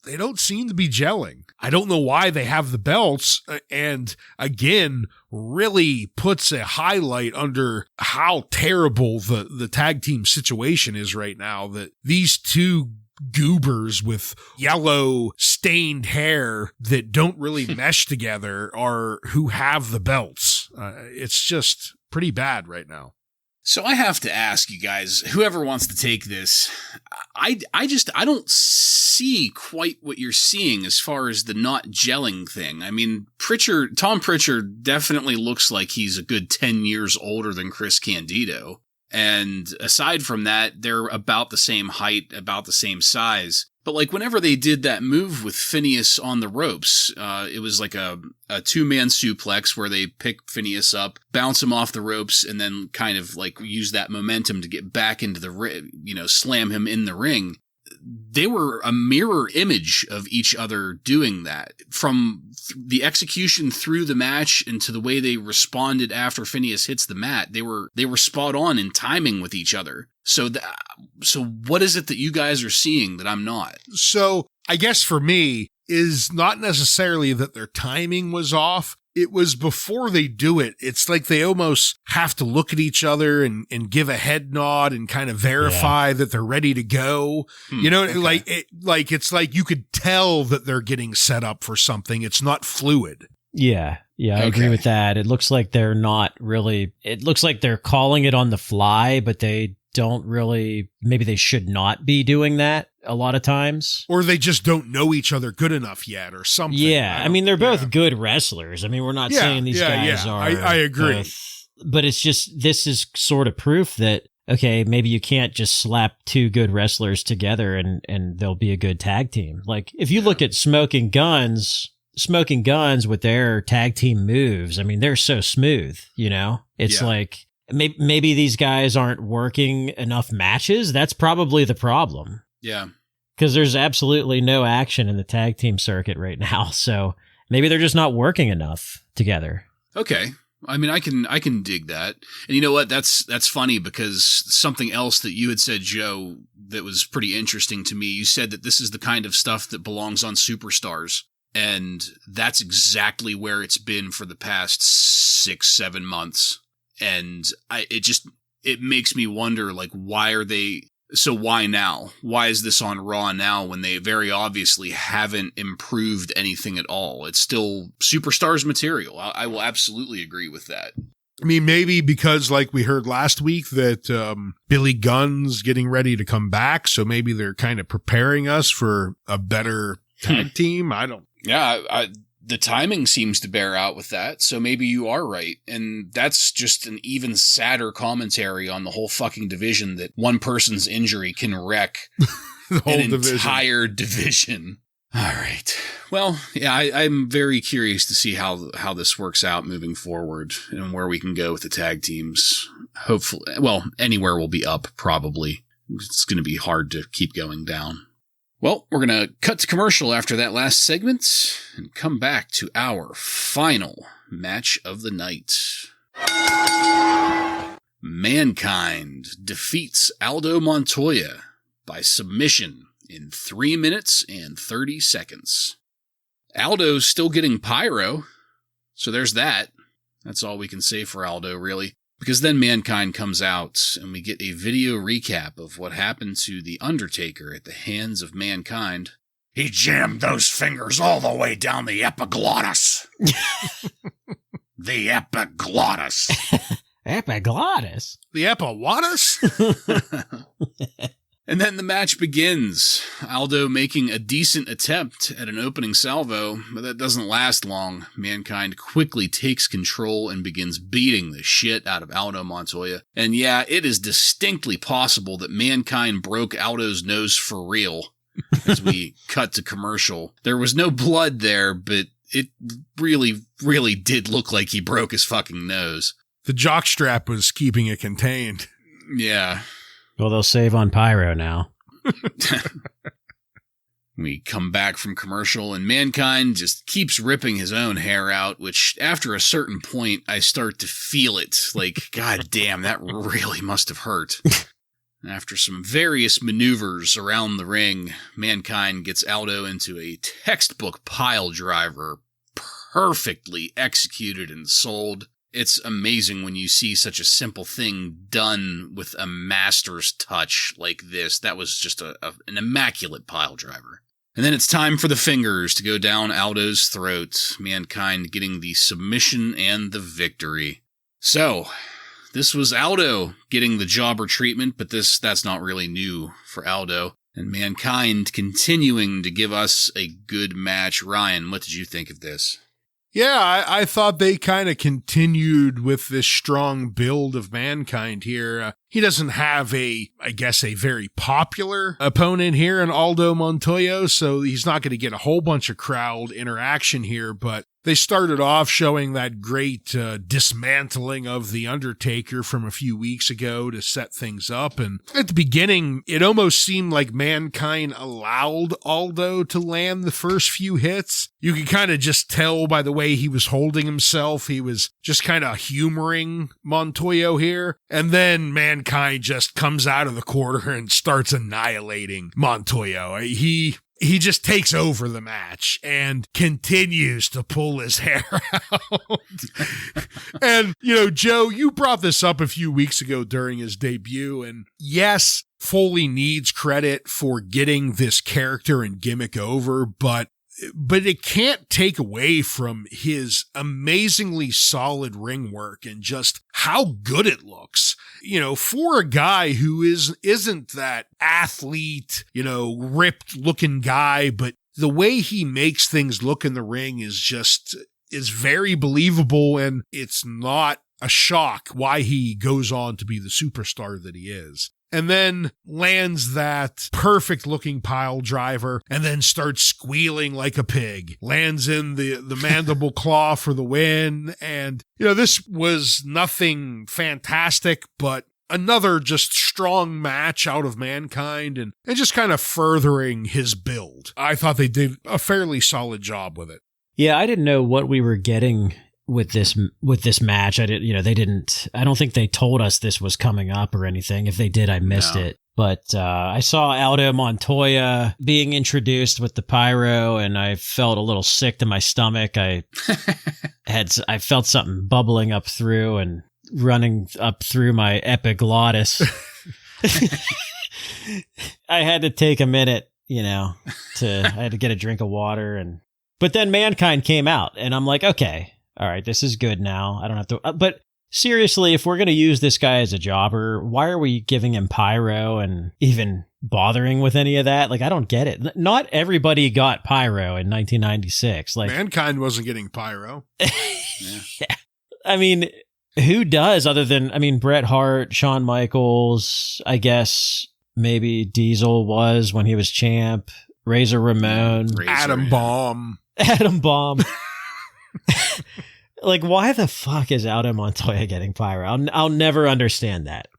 they don't seem to be gelling. I don't know why they have the belts, and again, really puts a highlight under how terrible the tag team situation is right now, that these two goobers with yellow stained hair that don't really mesh together are who have the belts. It's just pretty bad right now. So I have to ask you guys, whoever wants to take this, I don't see quite what you're seeing as far as the not gelling thing. I mean, Tom Pritchard definitely looks like he's a good 10 years older than Chris Candido. And aside from that, they're about the same height, about the same size. But like whenever they did that move with Phineas on the ropes, it was like a two-man suplex where they pick Phineas up, bounce him off the ropes, and then kind of like use that momentum to get back into the ring, slam him in the ring. They were a mirror image of each other doing that. From the execution through the match and to the way they responded after Phineas hits the mat, they were spot on in timing with each other. So what is it that you guys are seeing that I'm not? So I guess for me, is not necessarily that their timing was off. It was before they do it. It's like they almost have to look at each other and give a head nod and kind of verify that they're ready to go. Okay. It's like you could tell that they're getting set up for something. It's not fluid. Yeah, I agree with that. It looks like they're not really, it looks like they're calling it on the fly, but they don't really, maybe they should not be doing that a lot of times. Or they just don't know each other good enough yet or something. Yeah, I mean, they're both good wrestlers. I mean, we're not saying these guys are. I agree. But it's just, this is sort of proof that, okay, maybe you can't just slap two good wrestlers together and they'll be a good tag team. Like, if you look at Smoking Guns with their tag team moves, I mean, they're so smooth, It's like, maybe these guys aren't working enough matches. That's probably the problem. Yeah. Because there's absolutely no action in the tag team circuit right now. So maybe they're just not working enough together. Okay. I mean, I can dig that. And you know what? That's funny because something else that you had said, Joe, that was pretty interesting to me. You said that this is the kind of stuff that belongs on Superstars. And that's exactly where it's been for the past 6-7 months. And it makes me wonder, like, why now? Why is this on Raw now when they very obviously haven't improved anything at all? It's still Superstars material. I will absolutely agree with that. I mean, maybe because, like we heard last week, that Billy Gunn's getting ready to come back, so maybe they're kind of preparing us for a better tag team. Yeah, the timing seems to bear out with that, so maybe you are right. And that's just an even sadder commentary on the whole fucking division, that one person's injury can wreck the whole entire division. All right. Well, yeah, I'm very curious to see how this works out moving forward and where we can go with the tag teams. Hopefully, well, anywhere will be up, probably. It's going to be hard to keep going down. Well, we're going to cut to commercial after that last segment and come back to our final match of the night. Mankind defeats Aldo Montoya by submission in 3 minutes and 30 seconds. Aldo's still getting pyro, so there's that. That's all we can say for Aldo, really. Because then Mankind comes out, and we get a video recap of what happened to The Undertaker at the hands of Mankind. He jammed those fingers all the way down the epiglottis. The epiglottis. Epiglottis? The epiglottis? And then the match begins. Aldo making a decent attempt at an opening salvo, but that doesn't last long. Mankind quickly takes control and begins beating the shit out of Aldo Montoya. And yeah, it is distinctly possible that Mankind broke Aldo's nose for real. As we cut to commercial. There was no blood there, but it really, really did look like he broke his fucking nose. The jockstrap was keeping it contained. Yeah. Well, they'll save on pyro now. We come back from commercial, and Mankind just keeps ripping his own hair out, which after a certain point, I start to feel it. Like, god damn, that really must have hurt. After some various maneuvers around the ring, Mankind gets Aldo into a textbook pile driver, perfectly executed and sold. It's amazing when you see such a simple thing done with a master's touch like this. That was just an immaculate pile driver. And then it's time for the fingers to go down Aldo's throat, Mankind getting the submission and the victory. So, this was Aldo getting the jobber treatment, but that's not really new for Aldo. And Mankind continuing to give us a good match. Ryan, what did you think of this? Yeah, I thought they kind of continued with this strong build of Mankind here. He doesn't have a very popular opponent here in Aldo Montoya, so he's not going to get a whole bunch of crowd interaction here, but they started off showing that great dismantling of The Undertaker from a few weeks ago to set things up. And at the beginning, it almost seemed like Mankind allowed Aldo to land the first few hits. You could kind of just tell by the way he was holding himself. He was just kind of humoring Montoya here. And then Mankind just comes out of the corner and starts annihilating Montoya. he just takes over the match and continues to pull his hair out. And, Joe, you brought this up a few weeks ago during his debut. And yes, Foley needs credit for getting this character and gimmick over, but it can't take away from his amazingly solid ring work and just how good it looks. For a guy who isn't that athlete, ripped looking guy, but the way he makes things look in the ring is very believable, and it's not a shock why he goes on to be the superstar that he is. And then lands that perfect looking pile driver and then starts squealing like a pig. Lands in the mandible claw for the win. And, this was nothing fantastic, but another just strong match out of Mankind and just kind of furthering his build. I thought they did a fairly solid job with it. Yeah, I didn't know what we were getting with this match. I don't think they told us this was coming up or anything. If they did, I missed it. But I saw Aldo Montoya being introduced with the pyro, and I felt a little sick to my stomach. I felt something bubbling up through and running up through my epiglottis. I had to take a minute, I had to get a drink of water, but then Mankind came out, and I'm like, okay, all right, this is good now. I don't have to, but seriously, if we're going to use this guy as a jobber, why are we giving him pyro and even bothering with any of that? Like, I don't get it. Not everybody got pyro in 1996. Like, Mankind wasn't getting pyro. Yeah. I mean, who does other than, Bret Hart, Shawn Michaels, I guess maybe Diesel was when he was champ, Razor Ramon, Adam Bomb. Like, why the fuck is Aldo Montoya getting pyro? I'll never understand that.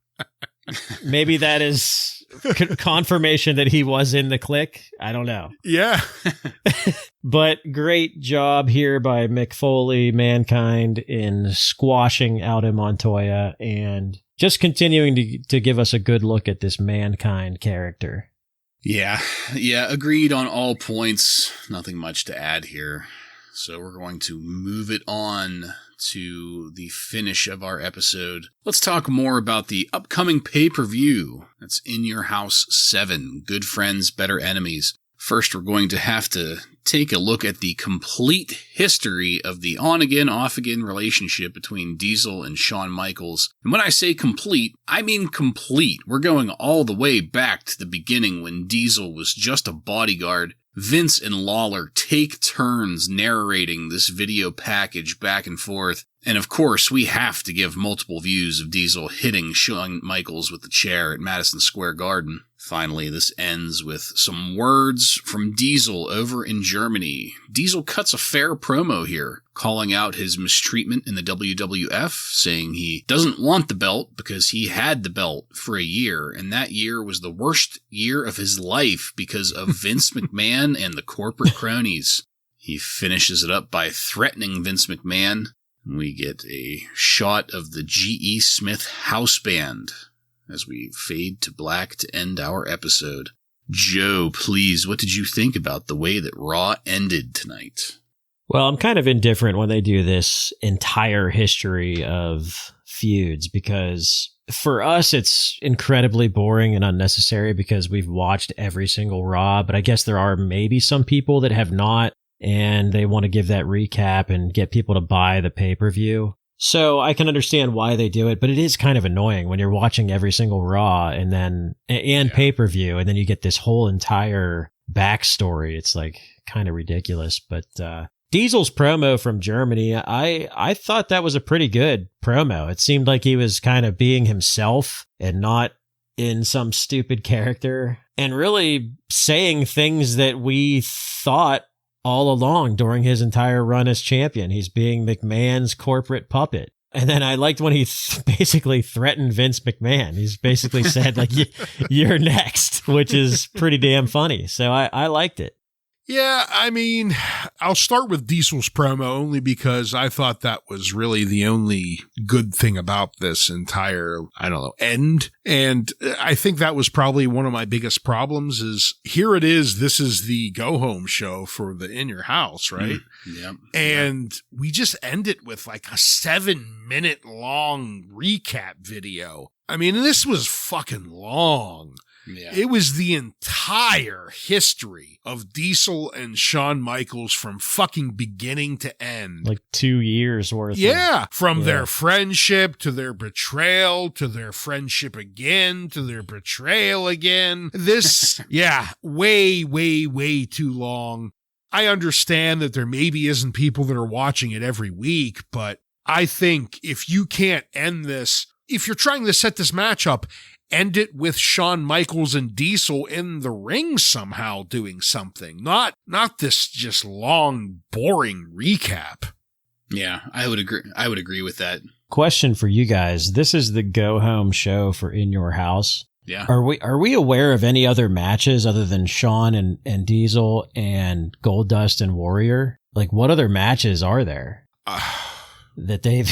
Maybe that is confirmation that he was in the clique. I don't know. Yeah. But great job here by Mick Foley, Mankind, in squashing Aldo Montoya and just continuing to give us a good look at this Mankind character. Yeah, agreed on all points. Nothing much to add here. So we're going to move it on to the finish of our episode. Let's talk more about the upcoming pay-per-view. That's In Your House 7, Good Friends, Better Enemies. First, we're going to have to take a look at the complete history of the on-again, off-again relationship between Diesel and Shawn Michaels. And when I say complete, I mean complete. We're going all the way back to the beginning when Diesel was just a bodyguard. Vince and Lawler take turns narrating this video package back and forth. And of course, we have to give multiple views of Diesel hitting Shawn Michaels with the chair at Madison Square Garden. Finally, this ends with some words from Diesel over in Germany. Diesel cuts a fair promo here, calling out his mistreatment in the WWF, saying he doesn't want the belt because he had the belt for a year, and that year was the worst year of his life because of Vince McMahon and the corporate cronies. He finishes it up by threatening Vince McMahon. We get a shot of the G.E. Smith house band as we fade to black to end our episode. Joe, please, what did you think about the way that Raw ended tonight? Well, I'm kind of indifferent when they do this entire history of feuds because for us, it's incredibly boring and unnecessary because we've watched every single Raw, but I guess there are maybe some people that have not, and they want to give that recap and get people to buy the pay-per-view. So I can understand why they do it, but it is kind of annoying when you're watching every single Raw and pay-per-view, and then you get this whole entire backstory. It's like kind of ridiculous. But Diesel's promo from Germany, I thought that was a pretty good promo. It seemed like he was kind of being himself and not in some stupid character, and really saying things that we thought all along during his entire run as champion. He's being McMahon's corporate puppet. And then I liked when he basically threatened Vince McMahon. He's basically said, like, you're next, which is pretty damn funny. So I liked it. Yeah, I mean, I'll start with Diesel's promo only because I thought that was really the only good thing about this entire, end. And I think that was probably one of my biggest problems is here it is. This is the go home show for the In Your House, right? Yep. And we just end it with like a 7-minute long recap video. I mean, this was fucking long. Yeah. It was the entire history of Diesel and Shawn Michaels from fucking beginning to end. Like 2 years worth. From their friendship to their betrayal to their friendship again to their betrayal again. This, way, way, way too long. I understand that there maybe isn't people that are watching it every week, but I think if you can't end this, if you're trying to set this match up, end it with Shawn Michaels and Diesel in the ring somehow doing something. Not this just long, boring recap. Yeah, I would agree with that. Question for you guys. This is the go home show for In Your House. Yeah. Are we aware of any other matches other than Shawn and Diesel and Goldust and Warrior? Like, what other matches are there? That they've,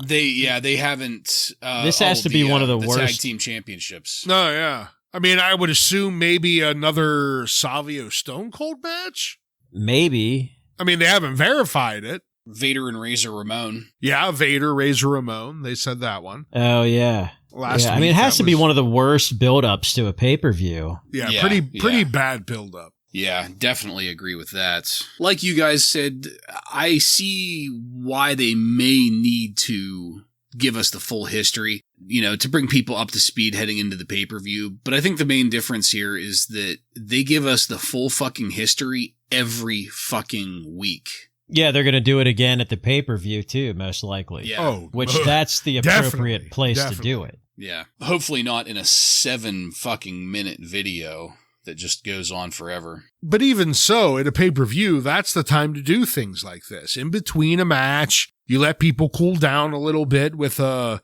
they haven't. This has to be one of the worst tag team championships. No, yeah. I mean, I would assume maybe another Savio Stone Cold match. Maybe. I mean, they haven't verified it. Vader and Razor Ramon. Yeah, Vader, Razor Ramon. They said that one. Oh, yeah. Last week, I mean, it has to be one of the worst build-ups to a pay-per-view. Yeah, pretty bad build-up. Yeah, definitely agree with that. Like you guys said, I see why they may need to give us the full history, to bring people up to speed heading into the pay-per-view. But I think the main difference here is that they give us the full fucking history every fucking week. Yeah, they're going to do it again at the pay-per-view too, most likely. Yeah. That's the appropriate place to do it. Yeah. Hopefully not in a 7 fucking minute video that just goes on forever. But even so, at a pay-per-view, that's the time to do things like this. In between a match, you let people cool down a little bit with a,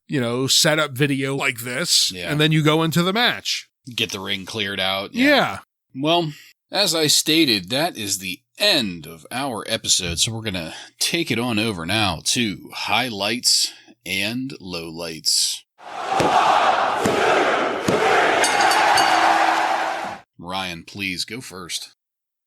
setup video like this, and then you go into the match. Get the ring cleared out. Yeah. Well, as I stated, that is the end of our episode, so we're going to take it on over now to highlights and lowlights. Ryan, please go first.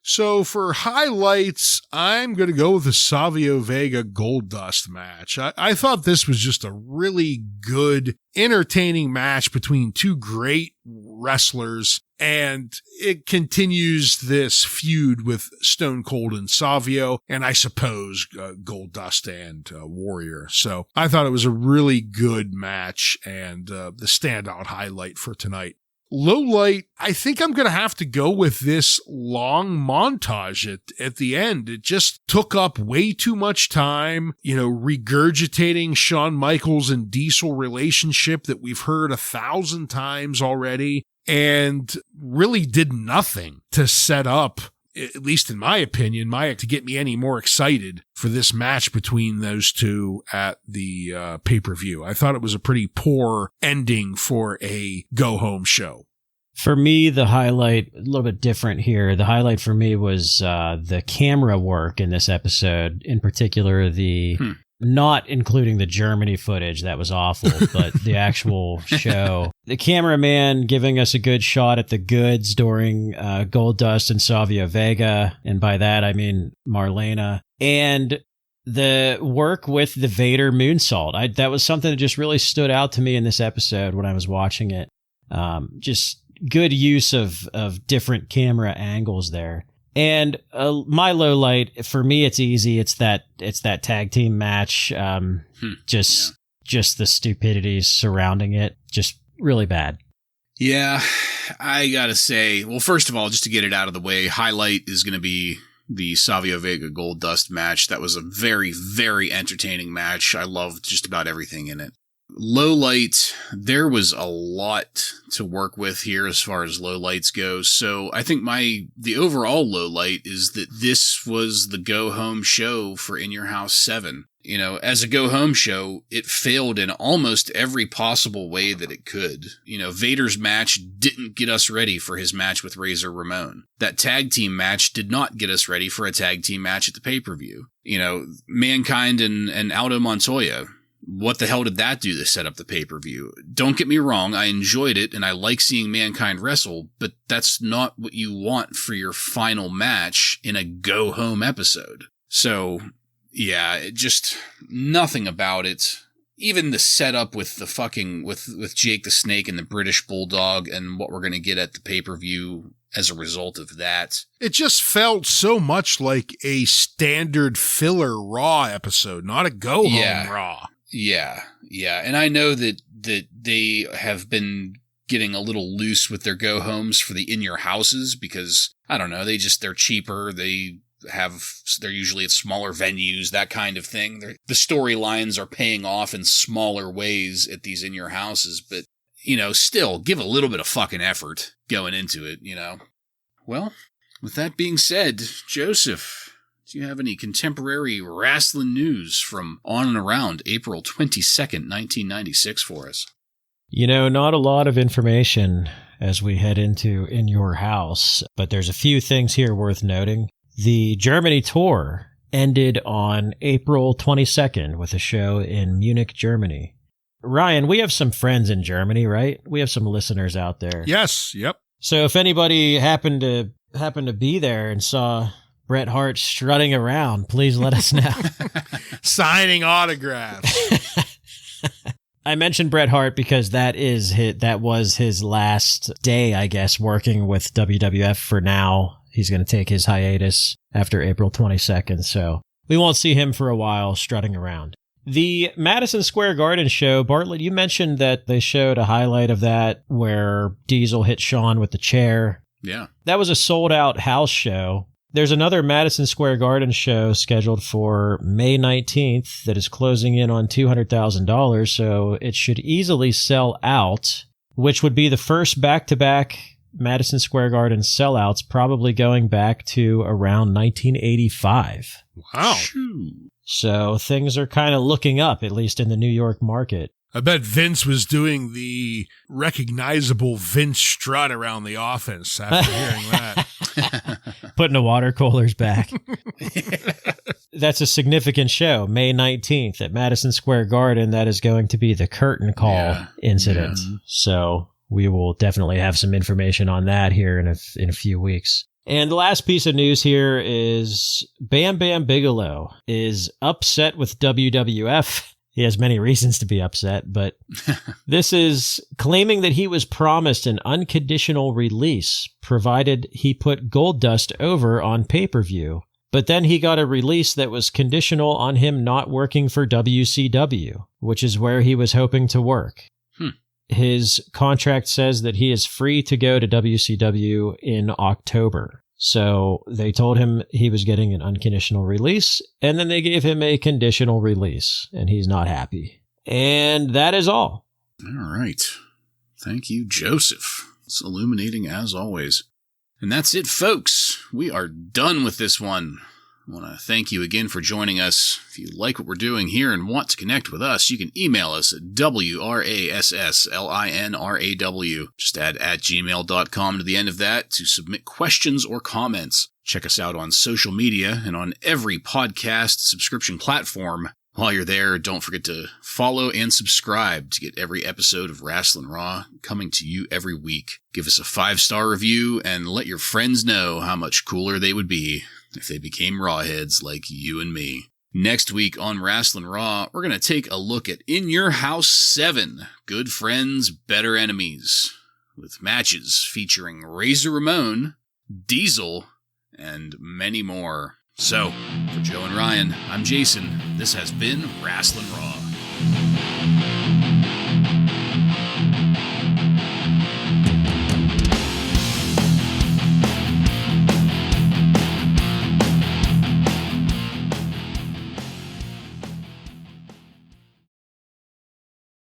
So for highlights, I'm going to go with the Savio Vega Goldust match. I thought this was just a really good, entertaining match between two great wrestlers, and it continues this feud with Stone Cold and Savio, and I suppose Goldust and Warrior. So I thought it was a really good match and the standout highlight for tonight. Low light, I think I'm going to have to go with this long montage at the end. It just took up way too much time, regurgitating Shawn Michaels and Diesel relationship that we've heard 1,000 times already, and really did nothing to set up, at least in my opinion, to get me any more excited for this match between those two at the pay-per-view. I thought it was a pretty poor ending for a go-home show. For me, the highlight, a little bit different here. The highlight for me was the camera work in this episode, in particular the not including the Germany footage. That was awful, but the actual show. The cameraman giving us a good shot at the goods during Goldust and Savio Vega, and by that I mean Marlena. And the work with the Vader moonsault. That was something that just really stood out to me in this episode when I was watching it. Just good use of different camera angles there. And my low light, for me, it's easy. It's that tag team match. Just the stupidities surrounding it. Just really bad. Yeah, I gotta say, well, first of all, just to get it out of the way, highlight is going to be the Savio Vega Goldust match. That was a very, very entertaining match. I loved just about everything in it. Low light, there was a lot to work with here as far as low lights go. So I think the overall low light is that this was the go home show for In Your House 7. You know, as a go home show, it failed in almost every possible way that it could. You know, Vader's match didn't get us ready for his match with Razor Ramon. That tag team match did not get us ready for a tag team match at the pay-per-view. You know, Mankind and Aldo Montoya. What the hell did that do to set up the pay-per-view? Don't get me wrong, I enjoyed it and I like seeing Mankind wrestle, but that's not what you want for your final match in a go-home episode. So, yeah, just nothing about it. Even the setup with the fucking, with Jake the Snake and the British Bulldog and what we're going to get at the pay-per-view as a result of that. It just felt so much like a standard filler Raw episode, not a go-home Raw. Yeah. And I know that they have been getting a little loose with their go-homes for the In Your Houses because, I don't know, they're cheaper. They're usually at smaller venues, that kind of thing. The storylines are paying off in smaller ways at these In Your Houses, but, you know, still give a little bit of fucking effort going into it, you know. Well, with that being said, Joseph, do you have any contemporary wrestling news from on and around April 22nd, 1996 for us? You know, not a lot of information as we head into In Your House, but there's a few things here worth noting. The Germany tour ended on April 22nd with a show in Munich, Germany. Ryan, we have some friends in Germany, right? We have some listeners out there. Yes, yep. So if anybody happened to be there and saw Bret Hart strutting around, please let us know. Signing autographs. I mentioned Bret Hart because that was his last day, I guess, working with WWF for now. He's going to take his hiatus after April 22nd, so we won't see him for a while strutting around. The Madison Square Garden show, Bartlett, you mentioned that they showed a highlight of that where Diesel hit Shawn with the chair. Yeah. That was a sold-out house show. There's another Madison Square Garden show scheduled for May 19th that is closing in on $200,000, so it should easily sell out, which would be the first back-to-back Madison Square Garden sellouts, probably going back to around 1985. Wow. So things are kind of looking up, at least in the New York market. I bet Vince was doing the recognizable Vince strut around the office after hearing that. Putting the water coolers back. That's a significant show, May 19th at Madison Square Garden. That is going to be the curtain call incident. Yeah. So we will definitely have some information on that here in a few weeks. And the last piece of news here is Bam Bam Bigelow is upset with WWF. He has many reasons to be upset, but this is claiming that he was promised an unconditional release, provided he put Goldust over on pay-per-view. But then he got a release that was conditional on him not working for WCW, which is where he was hoping to work. His contract says that he is free to go to WCW in October. So they told him he was getting an unconditional release, and then they gave him a conditional release, and he's not happy. And that is all. All right. Thank you, Joseph. It's illuminating as always. And that's it, folks. We are done with this one. I want to thank you again for joining us. If you like what we're doing here and want to connect with us, you can email us at WRASSLINRAW. Just add @gmail.com to the end of that to submit questions or comments. Check us out on social media and on every podcast subscription platform. While you're there, don't forget to follow and subscribe to get every episode of Wrasslin Raw coming to you every week. Give us a 5-star review and let your friends know how much cooler they would be if they became Rawheads like you and me. Next week on Wrasslin Raw, we're going to take a look at In Your House 7, Good Friends, Better Enemies, with matches featuring Razor Ramon, Diesel, and many more. So, for Joe and Ryan, I'm Jason. This has been Wrasslin Raw.